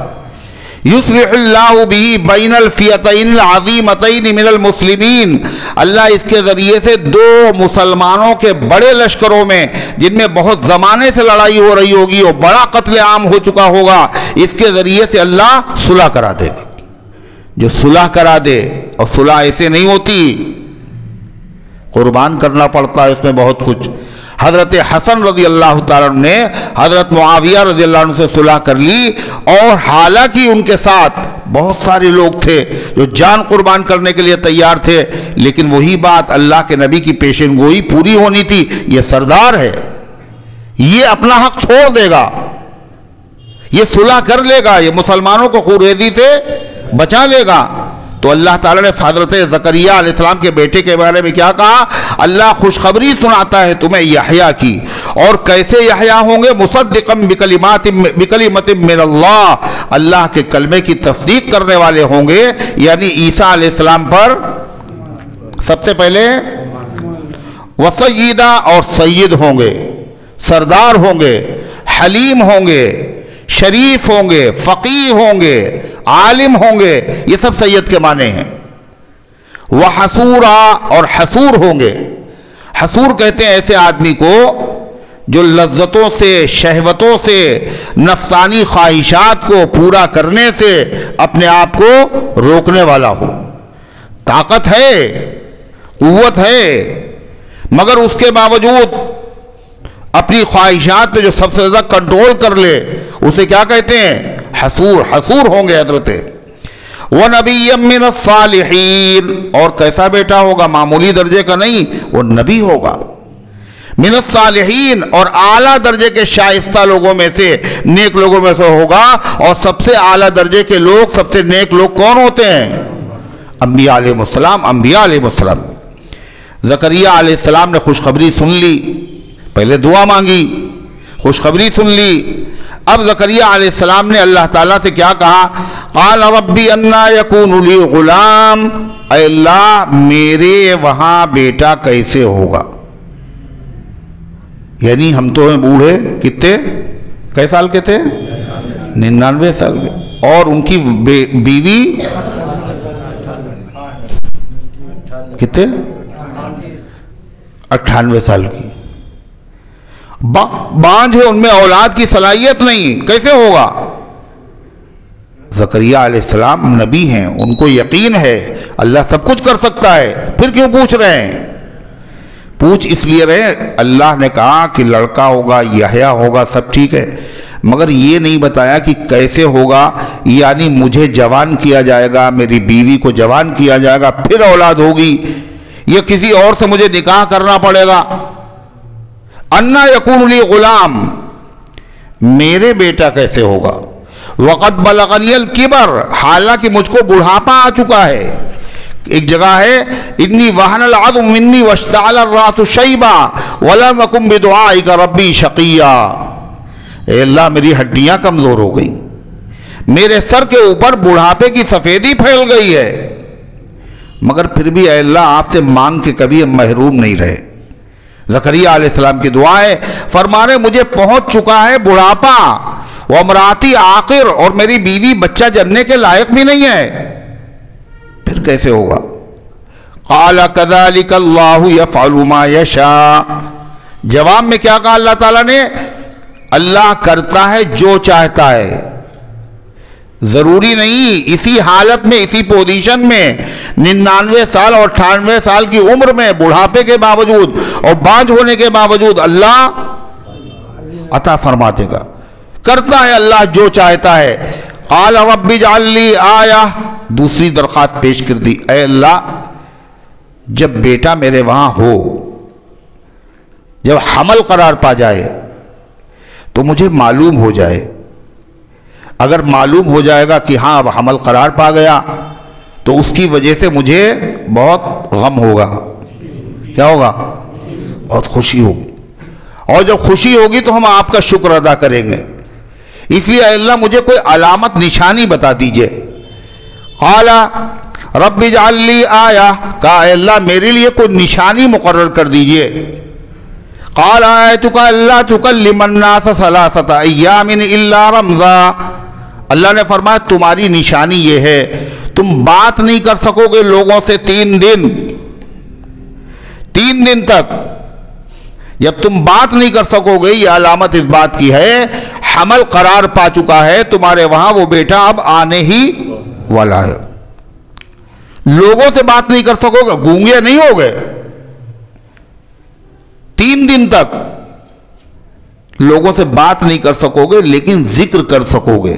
یصلح اللہ بہ بین الفئتین العظیمتین من المسلمین، اللہ اس کے ذریعے سے دو مسلمانوں کے بڑے لشکروں میں جن میں بہت زمانے سے لڑائی ہو رہی ہوگی اور بڑا قتل عام ہو چکا ہوگا، اس کے ذریعے سے اللہ صلح کرا دے گا۔ جو صلح کرا دے، اور صلح ایسے نہیں ہوتی، قربان کرنا پڑتا ہے اس میں بہت کچھ۔ حضرت حسن رضی اللہ تعالیٰ عنہ نے حضرت معاویہ رضی اللہ عنہ سے صلح کر لی، اور حالانکہ ان کے ساتھ بہت سارے لوگ تھے جو جان قربان کرنے کے لیے تیار تھے، لیکن وہی بات اللہ کے نبی کی پیشن گوئی پوری ہونی تھی۔ یہ سردار ہے، یہ اپنا حق چھوڑ دے گا، یہ صلح کر لے گا، یہ مسلمانوں کو خوریزی سے بچا لے گا۔ تو اللہ تعالیٰ نے حضرت زکریا علیہ السلام کے بیٹے کے بارے میں کیا کہا؟ اللہ خوشخبری سناتا ہے تمہیں یحییٰ کی، اور کیسے یحییٰ ہوں گے؟ مصدقا بکلمۃ من اللہ، اللہ کے کلمے کی تصدیق کرنے والے ہوں گے، یعنی عیسیٰ علیہ السلام پر سب سے پہلے وسیدہ، اور سید ہوں گے، سردار ہوں گے، حلیم ہوں گے، شریف ہوں گے، فقیہ ہوں گے، عالم ہوں گے، یہ سب سید کے معنی ہیں۔ وحسورا، اور حسور ہوں گے۔ حسور کہتے ہیں ایسے آدمی کو جو لذتوں سے، شہوتوں سے، نفسانی خواہشات کو پورا کرنے سے اپنے آپ کو روکنے والا ہو۔ طاقت ہے، قوت ہے، مگر اس کے باوجود اپنی خواہشات پہ جو سب سے زیادہ کنٹرول کر لے، اسے کیا کہتے ہیں؟ حسور۔ حسور ہوں گے حضرت۔ وَنَبِيًّا مِّنَ الصَّالِحِينَ، اور کیسا بیٹا ہوگا؟ معمولی درجے کا نہیں، وہ نبی ہوگا۔ من الصالحین، اور اعلیٰ درجے کے شائستہ لوگوں میں سے، نیک لوگوں میں سے ہوگا۔ اور سب سے اعلیٰ درجے کے لوگ، سب سے نیک لوگ کون ہوتے ہیں؟ انبیاء علیہ السلام، انبیاء علیہ السلام۔ زکریا علیہ السلام نے خوشخبری سن لی، پہلے دعا مانگی، خوشخبری سن لی۔ اب زکریا علیہ السلام نے اللہ تعالیٰ سے کیا کہا؟ قال ربی انا یکون لی غلام، اے اللہ میرے وہاں بیٹا کیسے ہوگا؟ یعنی ہم تو ہیں بوڑھے، کتنے کئی سال کے تھے؟ 99 سال کے، اور ان کی بیوی کتنے؟ 98 سال کی، بانجھ ہے، ان میں اولاد کی صلاحیت نہیں، کیسے ہوگا؟ زکریا علیہ السلام نبی ہیں، ان کو یقین ہے اللہ سب کچھ کر سکتا ہے، پھر کیوں پوچھ رہے ہیں؟ پوچھ اس لیے رہے، اللہ نے کہا کہ لڑکا ہوگا، یحییٰ ہوگا، سب ٹھیک ہے، مگر یہ نہیں بتایا کہ کیسے ہوگا، یعنی مجھے جوان کیا جائے گا، میری بیوی کو جوان کیا جائے گا، پھر اولاد ہوگی، یہ کسی اور سے مجھے نکاح کرنا پڑے گا. انا یکون لی غلام, میرے بیٹا کیسے ہوگا. وقد بلغنی الکبر, حالانکہ مجھ کو بڑھاپا آ چکا ہے. ایک جگہ ہے انی وہن العظم منی واشتعل الراس شیبا ولم اکن بدعائک ربی شقیا. اے اللہ میری ہڈیاں کمزور ہو گئی, میرے سر کے اوپر بڑھاپے کی سفیدی پھیل گئی ہے, مگر پھر بھی اے اللہ آپ سے مانگ کے کبھی ہم محروم نہیں رہے. زکریا علیہ السلام کی دعا ہے, فرما رہے مجھے پہنچ چکا ہے بڑھاپا, وامراتی عاقر, اور میری بیوی بچہ جننے کے لائق بھی نہیں ہے, پھر کیسے ہوگا. قال كذلك اللہ يفعل ما یشاء, جواب میں کیا کہا اللہ تعالیٰ نے, اللہ کرتا ہے جو چاہتا ہے. ضروری نہیں اسی حالت میں, اسی پوزیشن میں, 99 سال اور 98 سال کی عمر میں, بڑھاپے کے باوجود اور بانجھ ہونے کے باوجود اللہ عطا فرما دے گا. کرتا ہے اللہ جو چاہتا ہے. قال رب اجعل لی آیہ, دوسری درخواست پیش کر دی, اے اللہ جب بیٹا میرے وہاں ہو, جب حمل قرار پا جائے تو مجھے معلوم ہو جائے. اگر معلوم ہو جائے گا کہ ہاں اب حمل قرار پا گیا تو اس کی وجہ سے مجھے بہت غم ہوگا. کیا ہوگا؟ بہت خوشی ہوگی, اور جب خوشی ہوگی تو ہم آپ کا شکر ادا کریں گے. اس لیے اے اللہ مجھے کوئی علامت نشانی بتا دیجئے. قال رب اجعل لی آیہ, کہا اے اللہ میرے لیے کوئی نشانی مقرر کر دیجئے. قال آیتک الا تکلم الناس ثلاثۃ ایام الا رمزا, اللہ نے فرمایا تمہاری نشانی یہ ہے تم بات نہیں کر سکو گے لوگوں سے 3 دن. 3 دن تک جب تم بات نہیں کر سکو گے, یہ علامت اس بات کی ہے حمل قرار پا چکا ہے تمہارے وہاں, وہ بیٹا اب آنے ہی والا ہے. لوگوں سے بات نہیں کر سکو گے, گونگے نہیں ہو گئے, 3 دن تک لوگوں سے بات نہیں کر سکو گے لیکن ذکر کر سکو گے.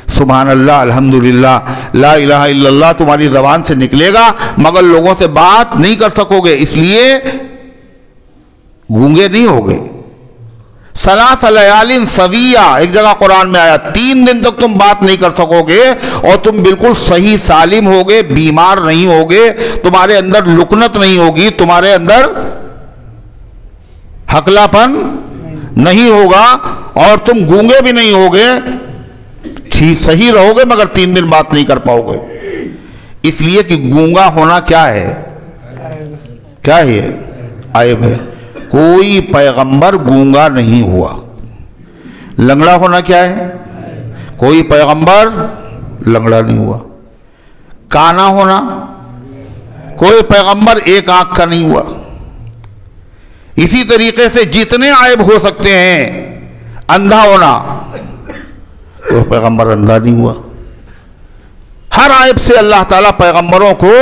سبحان اللہ, الحمدللہ, لا الہ الا اللہ تمہاری زبان سے نکلے گا, مگر لوگوں سے بات نہیں کر سکو گے, اس لیے گونگے نہیں ہو گئے. ثلاث لیال سویہ, ایک جگہ قرآن میں آیا 3 دن تک تم بات نہیں کر سکو گے اور تم بالکل صحیح سالم ہوگے, بیمار نہیں ہوگے, تمہارے اندر لکنت نہیں ہوگی, تمہارے اندر ہکلا پن نہیں ہوگا, اور تم گونگے بھی نہیں ہوگے, صحیح رہو گے مگر 3 دن بات نہیں کر پاؤ گے. اس لیے کہ گونگا ہونا کیا ہے, کیا ہے, عیب ہے. کوئی پیغمبر گونگا نہیں ہوا. لنگڑا ہونا کیا ہے, کوئی پیغمبر لنگڑا نہیں ہوا. کانا ہونا, کوئی پیغمبر ایک آنکھ کا نہیں ہوا. اسی طریقے سے جتنے عیب ہو سکتے ہیں, اندھا ہونا, کوئی پیغمبر اندھا نہیں ہوا. ہر عیب سے اللہ تعالیٰ پیغمبروں کو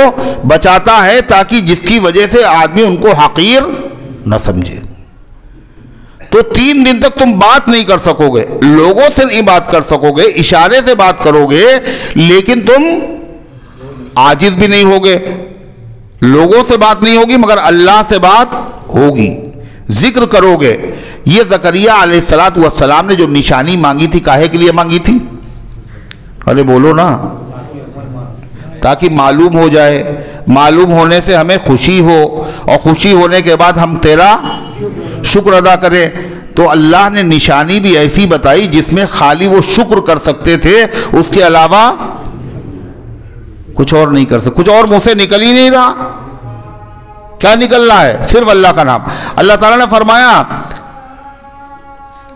بچاتا ہے تاکہ جس کی وجہ سے آدمی ان کو حقیر نہ سمجھے. تو 3 دن تک تم بات نہیں کر سکو گے, لوگوں سے نہیں بات کر سکو گے, اشارے سے بات کرو گے, لیکن تم عاجز بھی نہیں ہوگے. لوگوں سے بات نہیں ہوگی مگر اللہ سے بات ہوگی, ذکر کرو گے. یہ زکریا علیہ السلام نے جو نشانی مانگی تھی کاہے کے لیے مانگی تھی؟ ارے بولو نا, تاکہ معلوم ہو جائے, معلوم ہونے سے ہمیں خوشی ہو, اور خوشی ہونے کے بعد ہم تیرا شکر ادا کریں. تو اللہ نے نشانی بھی ایسی بتائی جس میں خالی وہ شکر کر سکتے تھے, اس کے علاوہ کچھ اور نہیں کر سکتے. کچھ اور منہ سے نکل ہی نہیں رہا. کیا نکل رہا ہے؟ صرف اللہ کا نام. اللہ تعالیٰ نے فرمایا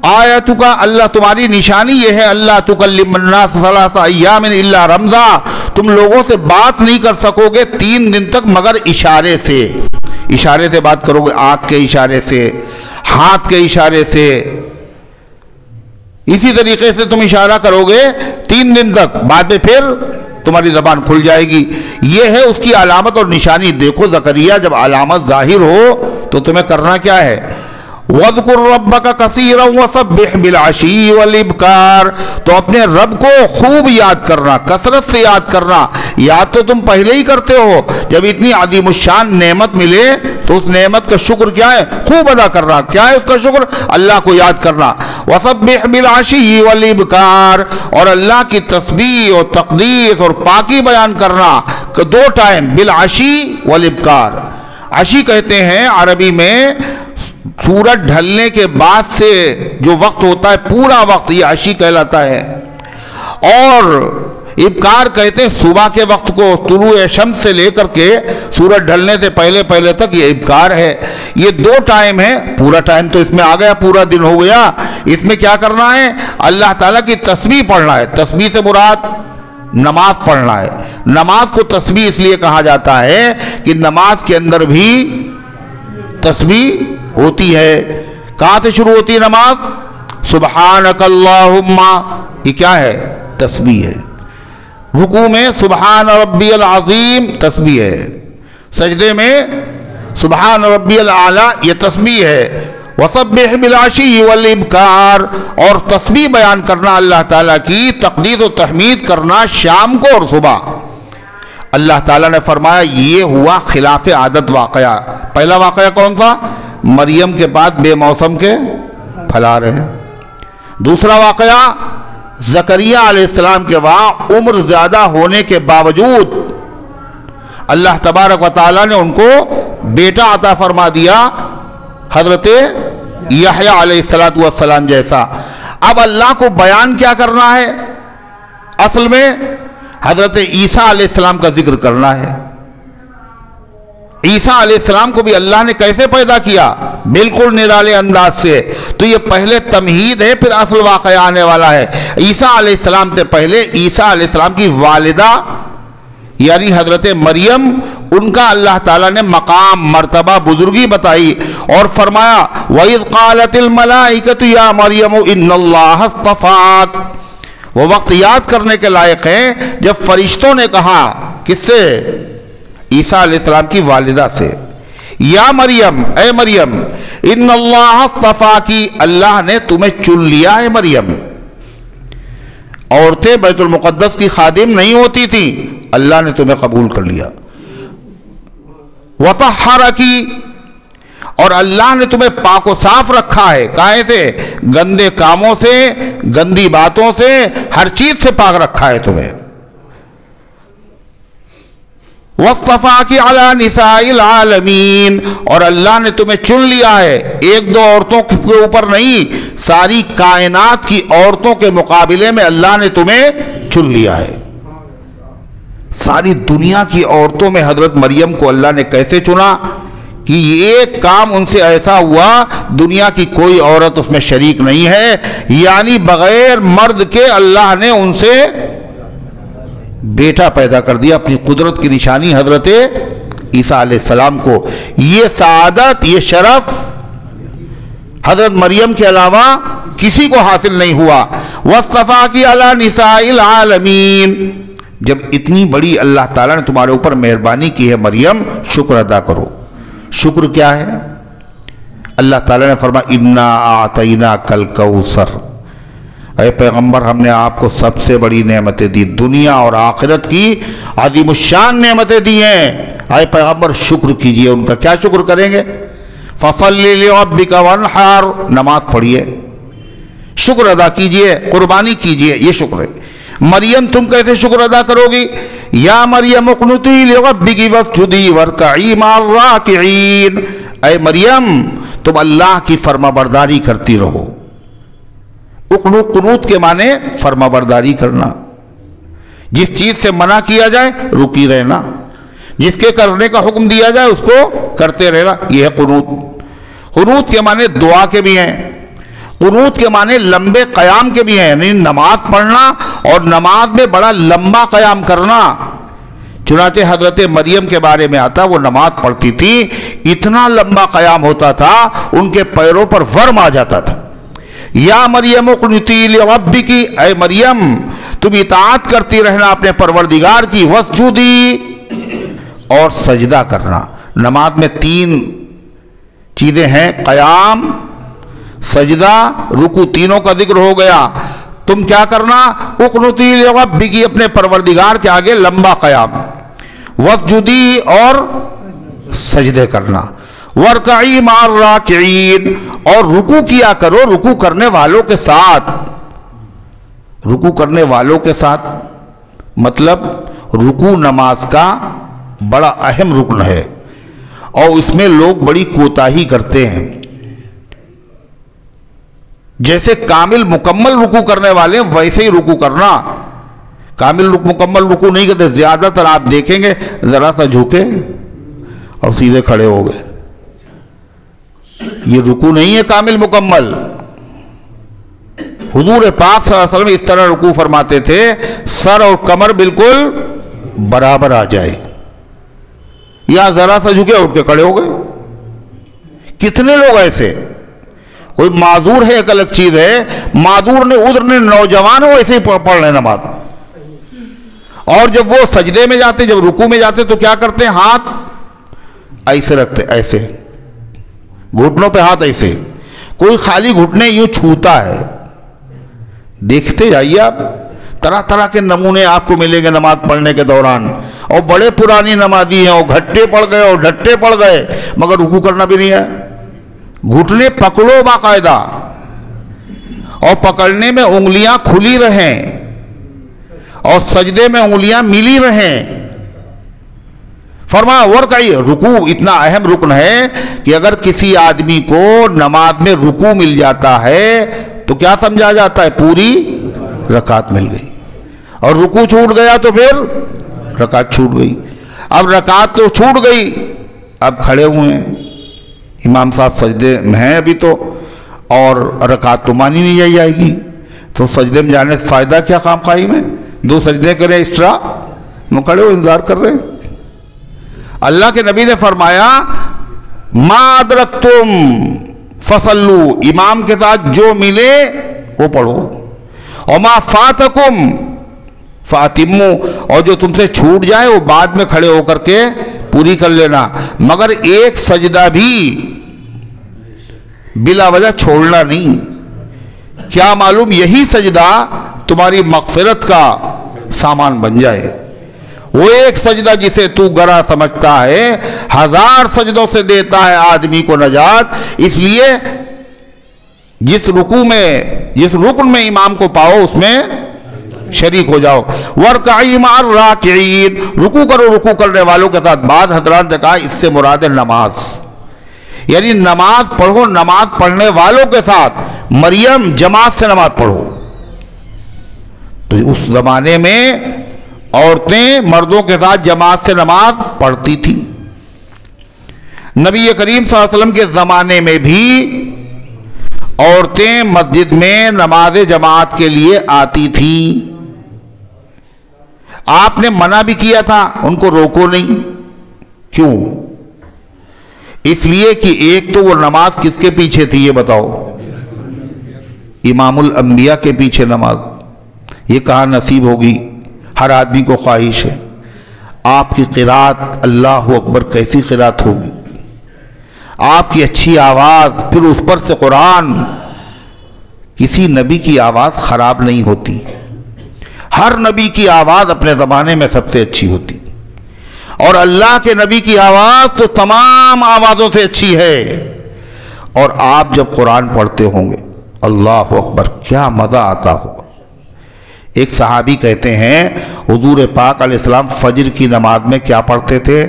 آیتک, اللہ تمہاری نشانی یہ ہے, اللہ تکلم الناس ثلاث ایام الا رمزا, تم لوگوں سے بات نہیں کر سکو گے 3 دن تک مگر اشارے سے. اشارے سے بات کرو گے, آنکھ کے اشارے سے, ہاتھ کے اشارے سے. اسی طریقے سے تم اشارہ کرو گے 3 دن تک, بعد میں پھر تمہاری زبان کھل جائے گی. یہ ہے اس کی علامت اور نشانی. دیکھو زکریا, جب علامت ظاہر ہو تو تمہیں کرنا کیا ہے؟ وَاذْكُرْ رَبَّكَ كَثِيرًا وَسَبِّحْ بِالْعَشِيِّ وَالْإِبْكَارِ، تو اپنے رب کو خوب یاد کرنا، کثرت سے یاد کرنا۔ یاد تو تم پہلے ہی کرتے ہو، جب اتنی عظیم الشان نعمت ملے تو اس نعمت کا شکر کیا ہے؟ خوب ادا کرنا۔ کیا ہے اس کا شکر؟ اللہ کو یاد کرنا۔ وَسَبِّحْ بِالْعَشِيِّ وَالْإِبْكَارِ، اور اللہ کی تسبیح اور تقدیس اور پاکی بیان کرنا دو ٹائم، بالعشی والابکار۔ عشی کہتے ہیں عربی میں سورج ڈھلنے کے بعد سے جو وقت ہوتا ہے، پورا وقت، یہ عشی کہلاتا ہے۔ اور ابکار کہتے ہیں صبح کے وقت کو، طلوع شمس سے لے کر کے سورج ڈھلنے سے پہلے پہلے تک یہ ابکار ہے۔ یہ دو ٹائم ہے، پورا ٹائم تو اس میں آ گیا، پورا دن ہو گیا۔ اس میں کیا کرنا ہے؟ اللہ تعالیٰ کی تسبیح پڑھنا ہے۔ تسبیح سے مراد نماز پڑھنا ہے۔ نماز کو تسبیح اس لیے کہا جاتا ہے کہ نماز کے اندر بھی تسبیح ہوتی ہے۔ کہاں سے شروع ہوتی ہے نماز؟ سبحانک اللہم، یہ کیا ہے؟ تسبیح ہے۔ رکوع میں سبحان ربی العظیم تسبیح ہے، سجدے میں سبحان ربی الاعلیٰ یہ تسبیح ہے۔ وَسَبِّحْ بِالْعَشِيِّ وَالْإِبْكَارِ، اور تسبیح بیان کرنا اللہ تعالیٰ کی، تقدیس و تحمید کرنا شام کو اور صبح۔ اللہ تعالیٰ نے فرمایا یہ ہوا خلاف عادت واقعہ۔ پہلا واقعہ کون تھا؟ مریم کے بعد بے موسم کے پھل آ رہے ہیں۔ دوسرا واقعہ زکریا علیہ السلام کے بعد عمر زیادہ ہونے کے باوجود اللہ تبارک و تعالیٰ نے ان کو بیٹا عطا فرما دیا، حضرت یحییٰ علیہ السلام جیسا۔ اب اللہ کو بیان کیا کرنا ہے؟ اصل میں حضرت عیسیٰ علیہ السلام کا ذکر کرنا ہے۔ عیسیٰ علیہ السلام کو بھی اللہ نے کیسے پیدا کیا؟ بالکل نرالے انداز سے۔ تو یہ پہلے تمہید ہے، پھر اصل واقعہ آنے والا ہے۔ عیسیٰ علیہ السلام سے پہلے عیسیٰ علیہ السلام کی والدہ یعنی حضرت مریم، ان کا اللہ تعالیٰ نے مقام، مرتبہ، بزرگی بتائی اور فرمایا وَإِذْ قَالَتِ الْمَلَائِكَةُ يَا مَرْيَمُ إِنَّ اللَّهَ اصْطَفَاكِ۔ وہ وقت یاد کرنے کے لائق ہے جب فرشتوں نے کہا، کس سے؟ عیسیٰ علیہ السلام کی والدہ سے، یا مریم، اے مریم، ان اللہ اصطفاکی، اللہ نے تمہیں چن لیا ہے مریم۔ عورتیں بیت المقدس کی خادم نہیں ہوتی تھیں، اللہ نے تمہیں قبول کر لیا۔ وطہرکی، اور اللہ نے تمہیں پاک و صاف رکھا ہے، کائے سے؟ گندے کاموں سے، گندی باتوں سے، ہر چیز سے پاک رکھا ہے تمہیں۔ وَاصْطَفَاكِ عَلَى نِسَاءِ الْعَالَمِينَ، اور اللہ نے تمہیں چن لیا ہے، ایک دو عورتوں کے اوپر نہیں، ساری کائنات کی عورتوں کے مقابلے میں اللہ نے تمہیں چن لیا ہے۔ ساری دنیا کی عورتوں میں حضرت مریم کو اللہ نے کیسے چنا کہ ایک کام ان سے ایسا ہوا، دنیا کی کوئی عورت اس میں شریک نہیں ہے، یعنی بغیر مرد کے اللہ نے ان سے بیٹا پیدا کر دیا۔ اپنی قدرت کی نشانی حضرت عیسیٰ علیہ السلام کو۔ یہ سعادت، یہ شرف حضرت مریم کے علاوہ کسی کو حاصل نہیں ہوا۔ وَاصْطَفَاكِ عَلَى نِسَاءِ الْعَالَمِينَ، جب اتنی بڑی اللہ تعالیٰ نے تمہارے اوپر مہربانی کی ہے مریم، شکر ادا کرو۔ شکر کیا ہے؟ اللہ تعالیٰ نے فرمایا اِنَّا أَعْطَيْنَاكَ الْكَوْثَرَ، اے پیغمبر ہم نے آپ کو سب سے بڑی نعمتیں دی، دنیا اور آخرت کی عظیم الشان نعمتیں دی ہیں۔ اے پیغمبر شکر کیجئے ان کا۔ کیا شکر کریں گے؟ فَصَلِّ لِرَبِّكَ وَانْحَرْ، نماز پڑھیے، شکر ادا کیجئے، قربانی کیجئے، یہ شکر ہے۔ مریم تم کیسے شکر ادا کرو گی؟ یا مریم اقنتی لربکی واسجدی وارکعی مع الراکعین، اے مریم تم اللہ کی فرما برداری کرتی رہو۔ قنوت کے معنی فرما برداری کرنا، جس چیز سے منع کیا جائے رکی رہنا، جس کے کرنے کا حکم دیا جائے اس کو کرتے رہنا، یہ ہے قنوت۔ قنوت کے معنی دعا کے بھی ہیں، قنوت کے معنی لمبے قیام کے بھی ہیں، یعنی نماز پڑھنا اور نماز میں بڑا لمبا قیام کرنا۔ چنانچہ حضرت مریم کے بارے میں آتا، وہ نماز پڑھتی تھی، اتنا لمبا قیام ہوتا تھا ان کے پیروں پر ورم آ جاتا تھا۔ یا مریم اقنتی لربکی، اے مریم تم اطاعت کرتی رہنا اپنے پروردگار کی، واسجدی، اور سجدہ کرنا۔ نماز میں تین چیزیں ہیں، قیام، سجدہ رکوع تینوں کا ذکر ہو گیا. تم کیا کرنا؟ اقنتی لربکی، اپنے پروردگار کے آگے لمبا قیام، واسجدی اور سجدے کرنا، وارکعی مع الراکعین، اور رکوع کیا کرو رکوع کرنے والوں کے ساتھ. رکوع کرنے والوں کے ساتھ مطلب رکوع نماز کا بڑا اہم رکن ہے اور اس میں لوگ بڑی کوتاہی کرتے ہیں. جیسے کامل مکمل رکوع کرنے والے ہیں ویسے ہی رکوع کرنا. کامل مکمل رکوع نہیں کرتے. زیادہ تر آپ دیکھیں گے ذرا سا جھکے اور سیدھے کھڑے ہو گئے. یہ رکوع نہیں ہے کامل مکمل. حضور پاک صلی اللہ علیہ وسلم اس طرح رکوع فرماتے تھے سر اور کمر بالکل برابر آ جائے. یا ذرا سا جھکے اٹھ کے کھڑے ہو گئے. کتنے لوگ ایسے؟ کوئی معذور ہے ایک الگ چیز ہے، معذور نے ادھر نے نوجوان ہو ایسے ہی پڑھ لیں نماز. اور جب وہ سجدے میں جاتے، جب رکوع میں جاتے تو کیا کرتے ہیں؟ ہاتھ ایسے رکھتے، ایسے گھٹنوں پہ ہاتھ ایسے. کوئی خالی گھٹنے یوں چھوتا ہے. دیکھتے جائیے آپ، طرح طرح کے نمونے آپ کو ملیں گے نماز پڑھنے کے دوران. اور بڑے پرانی نمازی ہیں، اور گھٹے پڑ گئے اور ڈھٹے پڑ گئے مگر رکوع کرنا بھی نہیں ہے. گھٹنے پکڑو باقاعدہ، اور پکڑنے میں انگلیاں کھلی رہیں اور سجدے میں انگلیاں ملی رہیں. فرمایا ورکعی، رکوع اتنا اہم رکن ہے کہ اگر کسی آدمی کو نماز میں رکوع مل جاتا ہے تو کیا سمجھا جاتا ہے؟ پوری رکعت مل گئی. اور رکوع چھوٹ گیا تو پھر رکعت چھوٹ گئی. اب رکعت تو چھوٹ گئی، اب کھڑے ہوئے ہیں، امام صاحب سجدے میں ہیں ابھی تو، اور رکعت تو مانی نہیں جائے گی. تو سجدے میں جانے سے فائدہ کیا خام خواہی میں؟ دو سجدے کریں ایکسٹرا، وہ کھڑے ہو انتظار کر رہے ہیں. اللہ کے نبی نے فرمایا ما ادرکتم فصلو، امام کے ساتھ جو ملے وہ پڑھو، اور ما فاتکم فاتمو، اور جو تم سے چھوٹ جائے وہ بعد میں کھڑے ہو کر کے پوری کر لینا. مگر ایک سجدہ بھی بلا وجہ چھوڑنا نہیں. کیا معلوم یہی سجدہ تمہاری مغفرت کا سامان بن جائے. وہ ایک سجدہ جسے تو گرا سمجھتا ہے 1000 سجدوں سے دیتا ہے آدمی کو نجات. اس لیے جس رکن میں امام کو پاؤ اس میں شریک ہو جاؤ. وارکعی مع الراکعین، رکوع کرو رکوع کرنے والوں کے ساتھ. بعض حضرات نے کہا اس سے مراد ہے نماز، یعنی نماز پڑھو نماز پڑھنے والوں کے ساتھ. مریم جماعت سے نماز پڑھو. تو اس زمانے میں عورتیں مردوں کے ساتھ جماعت سے نماز پڑھتی تھی. نبی کریم صلی اللہ علیہ وسلم کے زمانے میں بھی عورتیں مسجد میں نماز جماعت کے لیے آتی تھیں. آپ نے منع بھی کیا تھا، ان کو روکو نہیں. کیوں؟ اس لیے کہ ایک تو وہ نماز کس کے پیچھے تھی یہ بتاؤ؟ امام الانبیاء کے پیچھے نماز. یہ کہاں نصیب ہوگی؟ ہر آدمی کو خواہش ہے. آپ کی قرات اللہ اکبر کیسی قرات ہوگی، آپ کی اچھی آواز، پھر اس پر سے قرآن. کسی نبی کی آواز خراب نہیں ہوتی. ہر نبی کی آواز اپنے زمانے میں سب سے اچھی ہوتی، اور اللہ کے نبی کی آواز تو تمام آوازوں سے اچھی ہے. اور آپ جب قرآن پڑھتے ہوں گے اللہ اکبر کیا مزہ آتا ہوگا. ایک صحابی کہتے ہیں حضور پاک علیہ السلام فجر کی نماز میں کیا پڑھتے تھے؟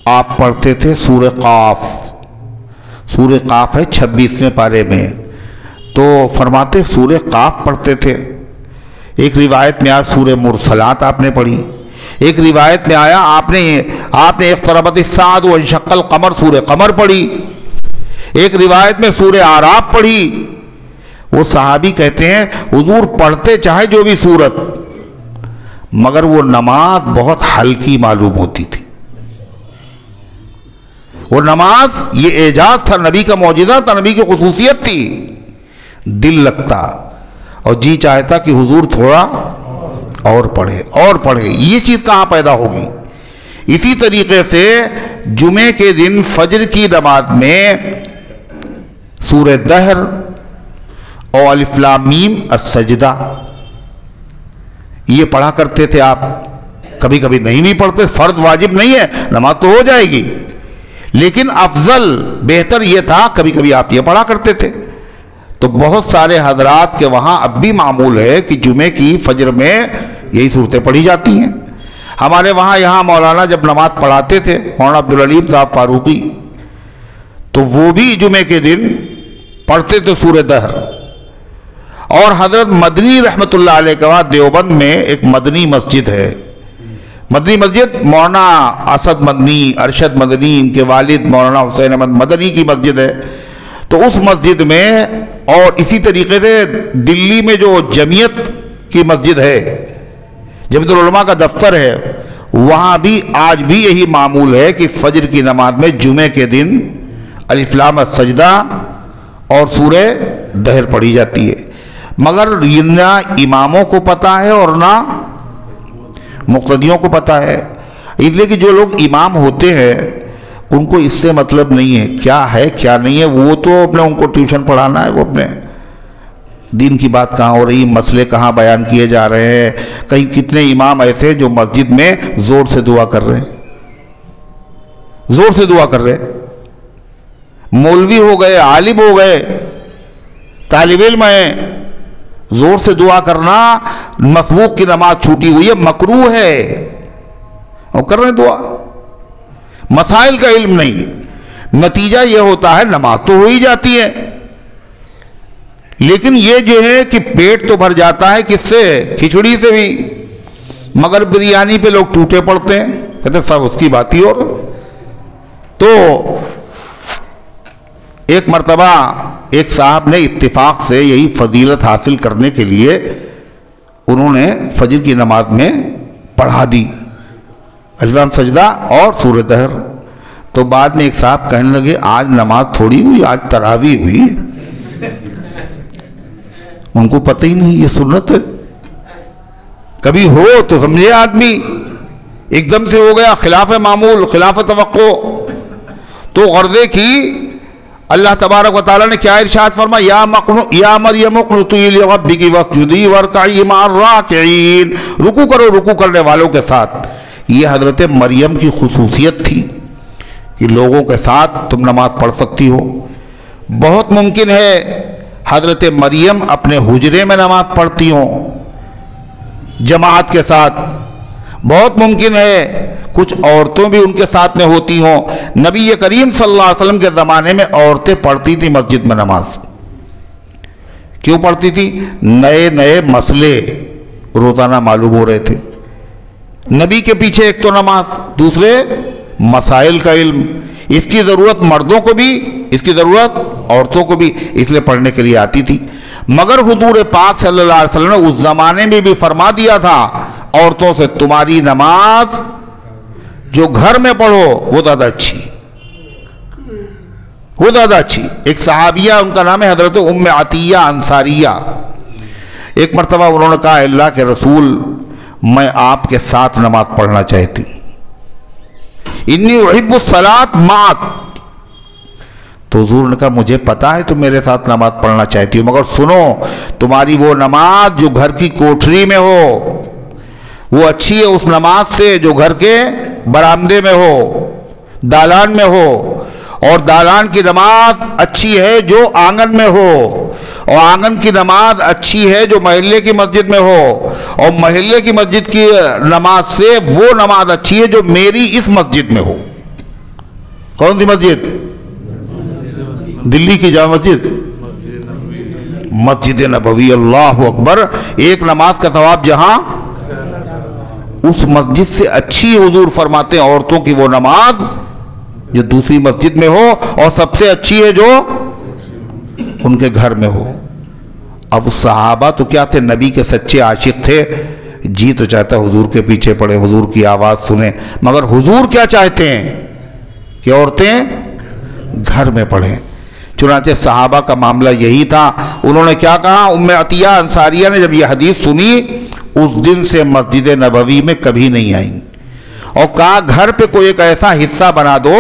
آپ پڑھتے تھے سورہ قاف. سورہ قاف ہے 26ویں پارے میں. تو فرماتے سورہ قاف پڑھتے تھے. ایک روایت میں آیا سورہ مرسلات آپ نے پڑھی. ایک روایت میں آیا آپ نے اقتربت الساعۃ وانشق القمر سورہ قمر پڑھی. ایک روایت میں سورہ اعراف پڑھی. وہ صحابی کہتے ہیں حضور پڑھتے چاہے جو بھی سورت، مگر وہ نماز بہت ہلکی معلوم ہوتی تھی. وہ نماز یہ اعجاز تھا، نبی کا معجزہ تھا، نبی کی خصوصیت تھی. دل لگتا اور جی چاہتا کہ حضور تھوڑا اور پڑھے. یہ چیز کہاں پیدا ہوگی؟ اسی طریقے سے جمعے کے دن فجر کی نماز میں سورہ دہر اور الف لام میم السجدہ، یہ پڑھا کرتے تھے آپ. کبھی کبھی نہیں پڑھتے، فرض واجب نہیں ہے، نماز تو ہو جائے گی، لیکن افضل بہتر یہ تھا کبھی کبھی آپ یہ پڑھا کرتے تھے. تو بہت سارے حضرات کے وہاں اب بھی معمول ہے کہ جمعے کی فجر میں یہی صورتیں پڑھی جاتی ہیں. ہمارے وہاں یہاں مولانا جب نماز پڑھاتے تھے، مولانا عبدالعلیم صاحب فاروقی، تو وہ بھی جمعے کے دن پڑھتے تھے سورہ دہر. اور حضرت مدنی رحمت اللہ علیہ کے بعد دیوبند میں ایک مدنی مسجد ہے، مدنی مسجد مولانا اسد مدنی، ارشد مدنی، ان کے والد مولانا حسین احمد مدنی کی مسجد ہے. تو اس مسجد میں، اور اسی طریقے سے دلی میں جو جمعیت کی مسجد ہے، جمعیت العلماء کا دفتر ہے، وہاں بھی آج بھی یہی معمول ہے کہ فجر کی نماز میں جمعے کے دن الف لام السجدہ اور سورہ دہر پڑھی جاتی ہے. مگر یہ نہ اماموں کو پتہ ہے اور نہ مقتدیوں کو پتہ ہے. اس لیے کہ جو لوگ امام ہوتے ہیں ان کو اس سے مطلب نہیں ہے کیا ہے کیا نہیں ہے، وہ تو اپنے ان کو ٹیوشن پڑھانا ہے، وہ اپنے دین کی بات کہاں ہو رہی، مسئلے کہاں بیان کیے جا رہے ہیں. کہیں کتنے امام ایسے جو مسجد میں زور سے دعا کر رہے ہیں، زور سے دعا کر رہے ہیں. مولوی ہو گئے، عالم ہو گئے، طالب علم ہیں، زور سے دعا کرنا مسبوق کی نماز چھوٹی ہوئی ہے، مکروہ ہے، اور کر رہے ہیں دعا. مسائل کا علم نہیں، نتیجہ یہ ہوتا ہے نماز تو ہو ہی جاتی ہے، لیکن یہ جو ہے کہ پیٹ تو بھر جاتا ہے کس سے؟ کھچڑی سے بھی. مگر بریانی پہ لوگ ٹوٹے پڑتے ہیں، کہتے ہیں سب اس کی بات ہی. اور تو ایک مرتبہ ایک صاحب نے اتفاق سے یہی فضیلت حاصل کرنے کے لیے انہوں نے فجر کی نماز میں پڑھا دی الف لام سجدہ اور سورہ دہر. تو بعد میں ایک صاحب کہنے لگے آج نماز تھوڑی ہوئی، آج تراویح ہوئی. ان کو پتہ ہی نہیں یہ سنت ہے. کبھی ہو تو سمجھے آدمی، ایک دم سے ہو گیا خلاف معمول، خلاف توقع. تو غرضے کی اللہ تبارک و تعالیٰ نے کیا ارشاد فرمایا، یا مریم اقنتی لربک واسجدی وارکعی مع الراکعین، رکوع کرو رکوع کرنے والوں کے ساتھ. یہ حضرت مریم کی خصوصیت تھی کہ لوگوں کے ساتھ تم نماز پڑھ سکتی ہو. بہت ممکن ہے حضرت مریم اپنے حجرے میں نماز پڑھتی ہوں جماعت کے ساتھ، بہت ممکن ہے کچھ عورتوں بھی ان کے ساتھ میں ہوتی ہوں. نبی کریم صلی اللہ علیہ وسلم کے زمانے میں عورتیں پڑھتی تھیں مسجد میں نماز. کیوں پڑھتی تھی؟ نئے نئے مسئلے روزانہ معلوم ہو رہے تھے. نبی کے پیچھے ایک تو نماز، دوسرے مسائل کا علم. اس کی ضرورت مردوں کو بھی، اس کی ضرورت عورتوں کو بھی، اس لیے پڑھنے کے لیے آتی تھی. مگر حضور پاک صلی اللہ علیہ وسلم نے اس زمانے میں بھی فرما دیا تھا عورتوں سے تمہاری نماز جو گھر میں پڑھو وہ زیادہ اچھی، وہ زیادہ اچھی. ایک صحابیہ ان کا نام ہے حضرت ام عطیہ انصاریہ. ایک مرتبہ انہوں نے کہا اللہ کے رسول میں آپ کے ساتھ نماز پڑھنا چاہتی ہوں، انی احب الصلاۃ معک. تو حضور نے کہا مجھے پتا ہے تم میرے ساتھ نماز پڑھنا چاہتی ہو، مگر سنو تمہاری وہ نماز جو گھر کی کوٹری میں ہو وہ اچھی ہے اس نماز سے جو گھر کے برآمدے میں ہو، دالان میں ہو. اور دالان کی نماز اچھی ہے جو آنگن میں ہو، اور آنگن کی نماز اچھی ہے جو محلے کی مسجد میں ہو، اور محلے کی مسجد کی نماز سے وہ نماز اچھی ہے جو میری اس مسجد میں ہو. کون سی مسجد؟ دلی کی جامع مسجد، مسجد نبوی. اللہ اکبر. ایک نماز کا ثواب جہاں اس مسجد سے اچھی، حضور فرماتے ہیں عورتوں کی وہ نماز جو دوسری مسجد میں ہو، اور سب سے اچھی ہے جو ان کے گھر میں ہو. اب صحابہ تو کیا تھے، نبی کے سچے عاشق تھے. جی تو چاہتا ہے حضور کے پیچھے پڑے، حضور کی آواز سنیں، مگر حضور کیا چاہتے ہیں کہ عورتیں گھر میں پڑھیں. چنانچہ صحابہ کا معاملہ یہی تھا. انہوں نے کیا کہا، ام عطیہ انصاریہ نے جب یہ حدیث سنی اس دن سے مسجد نبوی میں کبھی نہیں آئیں، اور کہا گھر پہ کوئی ایک ایسا حصہ بنا دو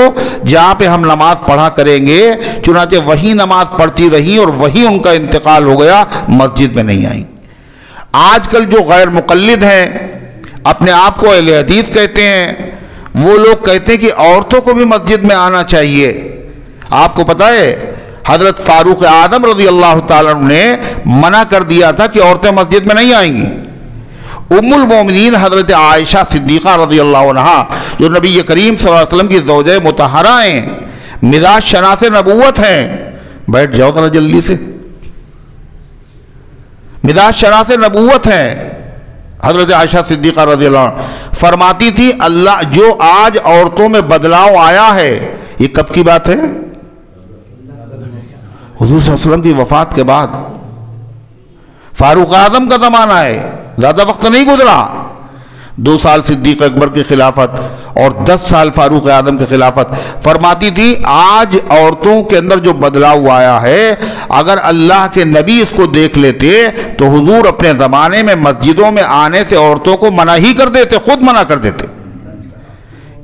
جہاں پہ ہم نماز پڑھا کریں گے. چنانچہ وہی نماز پڑھتی رہی اور وہی ان کا انتقال ہو گیا, مسجد میں نہیں آئیں. آج کل جو غیر مقلد ہیں, اپنے آپ کو اہل حدیث کہتے ہیں, وہ لوگ کہتے ہیں کہ عورتوں کو بھی مسجد میں آنا چاہیے. آپ کو پتہ ہے حضرت فاروق اعظم رضی اللہ تعالیٰ عنہ نے منع کر دیا تھا کہ عورتیں مسجد میں نہیں آئیں گی. ام المومنین حضرت عائشہ صدیقہ رضی اللہ عنہا, جو نبی کریم صلی اللہ علیہ وسلم کی زوجہ مطہرہ ہیں, مزاج شناس نبوت ہیں, بیٹھ جاؤ ذرا جلدی سے, مزاج شناس نبوت ہیں, حضرت عائشہ صدیقہ رضی اللہ عنہ فرماتی تھی اللہ جو آج عورتوں میں بدلاؤ آیا ہے, یہ کب کی بات ہے؟ حضور صلی اللہ علیہ وسلم کی وفات کے بعد. فاروق اعظم کا زمانہ ہے, زیادہ وقت نہیں گزرا. 2 سال صدیق اکبر کی خلافت اور 10 سال فاروق اعظم کی خلافت. فرماتی تھی آج عورتوں کے اندر جو بدلاؤ آیا ہے, اگر اللہ کے نبی اس کو دیکھ لیتے تو حضور اپنے زمانے میں مسجدوں میں آنے سے عورتوں کو منع ہی کر دیتے, خود منع کر دیتے,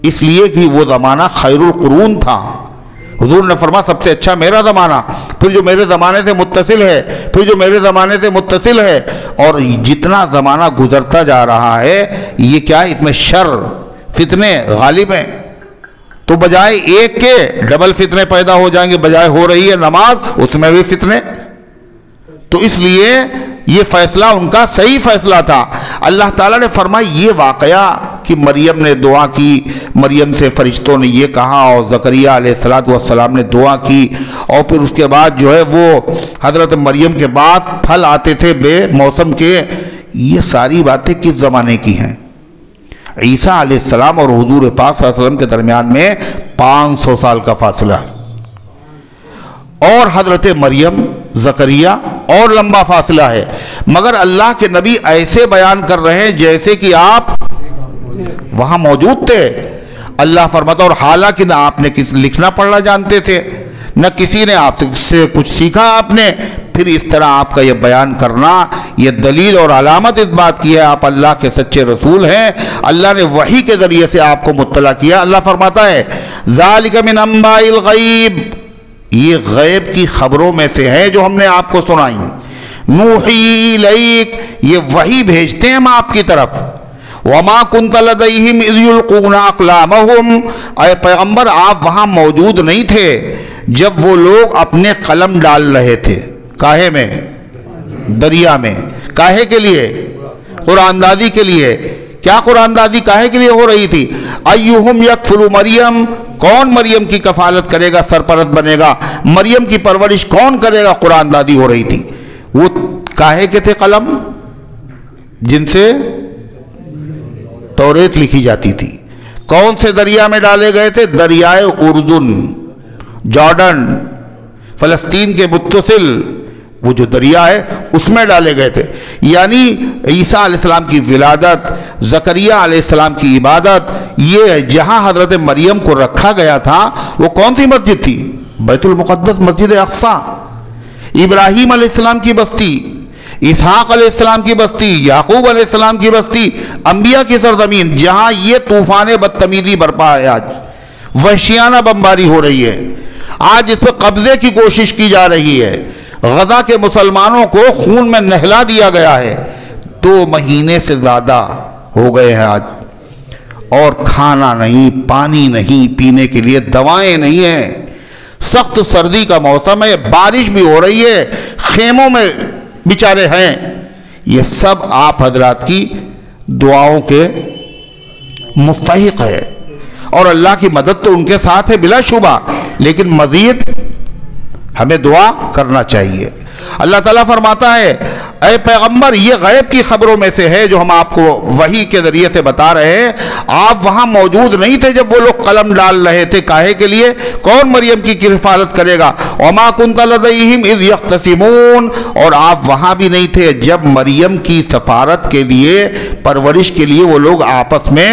اس لیے کہ وہ زمانہ خیر القرون تھا. حضور نے فرمایا سب سے اچھا میرا زمانہ, پھر جو میرے زمانے سے متصل ہے, پھر جو میرے زمانے سے متصل ہے. اور جتنا زمانہ گزرتا جا رہا ہے, یہ کیا ہے, اس میں شر فتنے غالب ہیں. تو بجائے ایک کے ڈبل فتنے پیدا ہو جائیں گے, بجائے ہو رہی ہے نماز اس میں بھی فتنے. تو اس لیے یہ فیصلہ ان کا صحیح فیصلہ تھا. اللہ تعالیٰ نے فرمایا یہ واقعہ کہ مریم نے دعا کی, مریم سے فرشتوں نے یہ کہا اور زکریہ علیہ السلام نے دعا کی, اور پھر اس کے بعد جو ہے وہ حضرت مریم کے بعد پھل آتے تھے بے موسم کے, یہ ساری باتیں کس زمانے کی ہیں؟ عیسیٰ علیہ السلام اور حضور پاک صلی اللہ علیہ وسلم کے درمیان میں 500 سال کا فاصلہ ہے, اور حضرت مریم زکریہ اور لمبا فاصلہ ہے. مگر اللہ کے نبی ایسے بیان کر رہے ہیں جیسے کہ آپ وہاں موجود تھے. اللہ فرماتا اور حالانکہ نہ آپ نے لکھنا پڑھنا جانتے تھے, نہ کسی نے آپ سے کچھ سیکھا آپ نے, پھر اس طرح آپ کا یہ بیان کرنا یہ دلیل اور علامت اس بات کی ہے آپ اللہ کے سچے رسول ہیں. اللہ نے وحی کے ذریعے سے آپ کو مطلع کیا. اللہ فرماتا ہے ذالک من انباء الغیب, یہ غیب کی خبروں میں سے ہے جو ہم نے آپ کو سنائی. نوحی الیک, یہ وحی بھیجتے ہیں ہم آپ کی طرف. وما کنت لدیہم اذ یلقون اقلامہم, اے پیغمبر آپ وہاں موجود نہیں تھے جب وہ لوگ اپنے قلم ڈال رہے تھے. کاہے میں؟ دریا میں. کاہے کے لیے؟ قرآن دادی کے لیے. کیا قرآن دادی کاہے کے لیے ہو رہی تھی؟ ایہم یکفل مریم, کون مریم کی کفالت کرے گا, سرپرست بنے گا, مریم کی پرورش کون کرے گا, قرآن دادی ہو رہی تھی. وہ کاہے کے تھے قلم جن سے توریت لکھی جاتی تھی؟ کون سے دریا میں ڈالے گئے تھے؟ دریائے اردن, جارڈن, فلسطین کے متصل وہ جو دریا ہے اس میں ڈالے گئے تھے. یعنی عیسیٰ علیہ السلام کی ولادت, زکریا علیہ السلام کی عبادت, یہ جہاں حضرت مریم کو رکھا گیا تھا وہ کون سی مسجد تھی؟ بیت المقدس, مسجد اقصی. ابراہیم علیہ السلام کی بستی, اسحاق علیہ السلام کی بستی, یعقوب علیہ السلام کی بستی, انبیاء کی سرزمین, جہاں یہ طوفان بدتمیزی برپا ہے, آج وحشیانہ بمباری ہو رہی ہے, آج اس پہ قبضے کی کوشش کی جا رہی ہے. غزہ کے مسلمانوں کو خون میں نہلا دیا گیا ہے. 2 مہینے سے زیادہ ہو گئے ہیں آج, اور کھانا نہیں, پانی نہیں, پینے کے لیے دوائیں نہیں ہیں. سخت سردی کا موسم ہے, بارش بھی ہو رہی ہے, خیموں میں بیچارے ہیں. یہ سب آپ حضرات کی دعاؤں کے مستحق ہے, اور اللہ کی مدد تو ان کے ساتھ ہے بلا شبہ, لیکن مزید ہمیں دعا کرنا چاہیے. اللہ تعالیٰ فرماتا ہے اے پیغمبر یہ غیب کی خبروں میں سے ہے جو ہم آپ کو وحی کے ذریعے سے بتا رہے ہیں. آپ وہاں موجود نہیں تھے جب وہ لوگ قلم ڈال رہے تھے. کاہے کے لیے؟ کون مریم کی حفاظت کرے گا؟ وما کنت لدیہم اذ یختصمون, اور آپ وہاں بھی نہیں تھے جب مریم کی سفارت کے لیے, پرورش کے لیے وہ لوگ آپس میں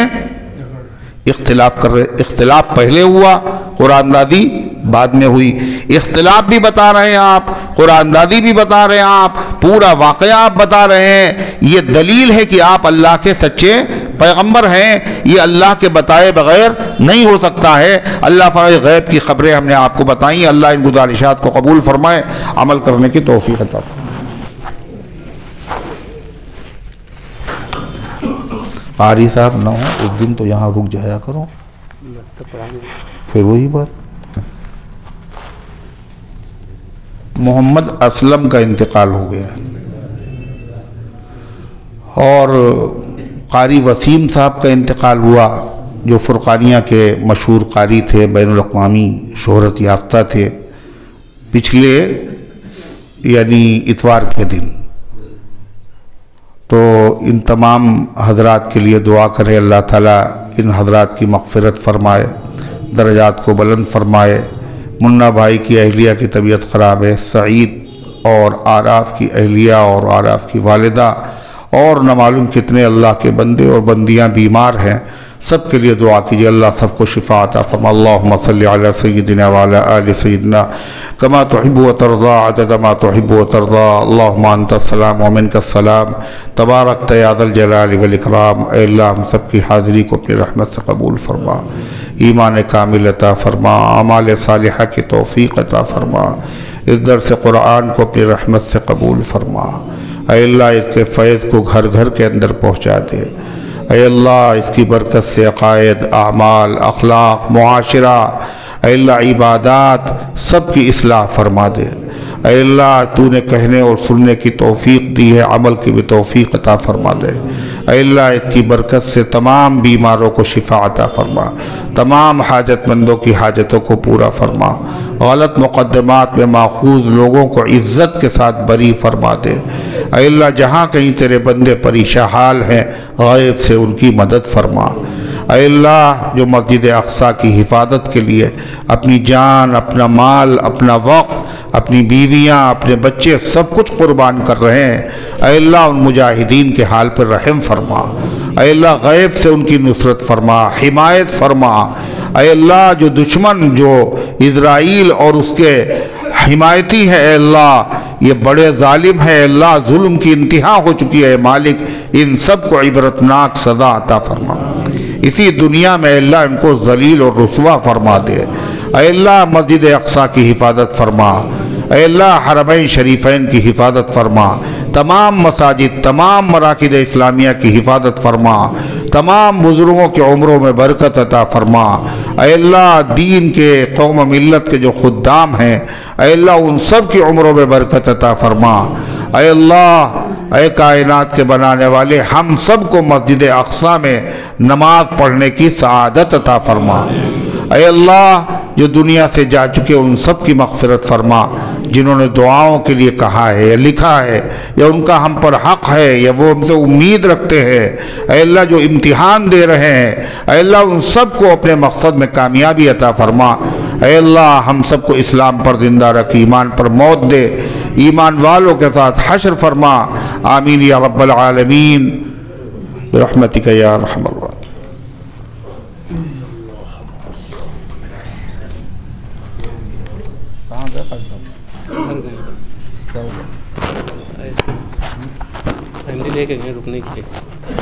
اختلاف کر رہے. اختلاف پہلے ہوا, قرآن دادی بعد میں ہوئی. اختلاف بھی بتا رہے ہیں آپ, قرآن دادی بھی بتا رہے ہیں آپ, پورا واقعہ آپ بتا رہے ہیں. یہ دلیل ہے کہ آپ اللہ کے سچے پیغمبر ہیں، یہ اللہ کے بتائے بغیر نہیں ہو سکتا ہے۔ اللہ فرمائے غیب کی خبریں ہم نے آپ کو بتائیں۔ اللہ ان گزارشات کو قبول فرمائے، عمل کرنے کی توفیق عطا فرمائے۔ قاری صاحب نہ ہو ایک دن تو یہاں رک جایا کرو، پھر وہی بات۔ محمد اسلم کا انتقال ہو گیا اور قاری وسیم صاحب کا انتقال ہوا، جو فرقانیہ کے مشہور قاری تھے، بین الاقوامی شہرت یافتہ تھے۔ پچھلے یعنی اتوار کے دن تو ان تمام حضرات کے لیے دعا کرے، اللہ تعالیٰ ان حضرات کی مغفرت فرمائے، درجات کو بلند فرمائے۔ منا بھائی کی اہلیہ کی طبیعت خراب ہے، سعید اور آراف کی اہلیہ اور آراف کی والدہ اور نہ معلوم کتنے اللہ کے بندے اور بندیاں بیمار ہیں، سب کے لیے دعا کیجیے، اللہ سب کو شفا عطا فرما۔ اللہم صلی علی سیدنا وعلی آل سیدنا کما تحب و ترضا عدد ما تحب و ترضا۔ اللہم انت السلام و منک السلام تبارکت یا ذا الجلال والاکرام۔ اے اللہ ہم سب کی حاضری کو اپنی رحمت سے قبول فرما، ایمان کامل عطا فرما، اعمال صالحہ کی توفیق عطا فرما، اس درس قرآن کو اپنی رحمت سے قبول فرما۔ اے اللہ اس کے فیض کو گھر گھر کے اندر پہنچا دے۔ اے اللہ اس کی برکت سے عقائد، اعمال، اخلاق، معاشرہ، اے اللہ عبادات سب کی اصلاح فرما دے۔ اے اللہ تو نے کہنے اور سننے کی توفیق دی ہے، عمل کی بھی توفیق عطا فرما دے۔ اے اللہ اس کی برکت سے تمام بیماروں کو شفا عطا فرما، تمام حاجت مندوں کی حاجتوں کو پورا فرما، غلط مقدمات میں ماخوذ لوگوں کو عزت کے ساتھ بری فرما دے۔ اے اللہ جہاں کہیں تیرے بندے پریشان حال ہیں، غیب سے ان کی مدد فرما۔ اے اللہ جو مسجد اقصیٰ کی حفاظت کے لیے اپنی جان، اپنا مال، اپنا وقت، اپنی بیویاں، اپنے بچے سب کچھ قربان کر رہے ہیں، اے اللہ ان مجاہدین کے حال پر رحم فرما۔ اے اللہ غیب سے ان کی نصرت فرما، حمایت فرما۔ اے اللہ جو دشمن جو اسرائیل اور اس کے حمایتی ہے، اے اللہ یہ بڑے ظالم ہے، اللہ ظلم کی انتہا ہو چکی ہے، مالک ان سب کو عبرتناک سزا عطا فرما۔ اسی دنیا میں اللہ ان کو ذلیل اور رسوا فرما دے۔ اے اللہ مسجد اقصیٰ کی حفاظت فرما، اے اللہ حرمین شریفین کی حفاظت فرما، تمام مساجد، تمام مراکز اسلامیہ کی حفاظت فرما، تمام بزرگوں کے عمروں میں برکت عطا فرما۔ اے اللہ دین کے، قوم و ملت کے جو خدام ہیں، اے اللہ ان سب کی عمروں میں برکت عطا فرما۔ اے اللہ اے کائنات کے بنانے والے، ہم سب کو مسجد اقصیٰ میں نماز پڑھنے کی سعادت عطا فرما۔ اے اللہ جو دنیا سے جا چکے ان سب کی مغفرت فرما، جنہوں نے دعاؤں کے لیے کہا ہے یا لکھا ہے یا ان کا ہم پر حق ہے یا وہ ہم سے امید رکھتے ہیں، اے اللہ جو امتحان دے رہے ہیں، اے اللہ ان سب کو اپنے مقصد میں کامیابی عطا فرما۔ اے اللہ ہم سب کو اسلام پر زندہ رکھ، ایمان پر موت دے، ایمان والوں کے ساتھ حشر فرما۔ آمین یا رب العالمین برحمتک یا ارحم الراحمین۔ فیملی لے کے گئے رکنے کے لیے۔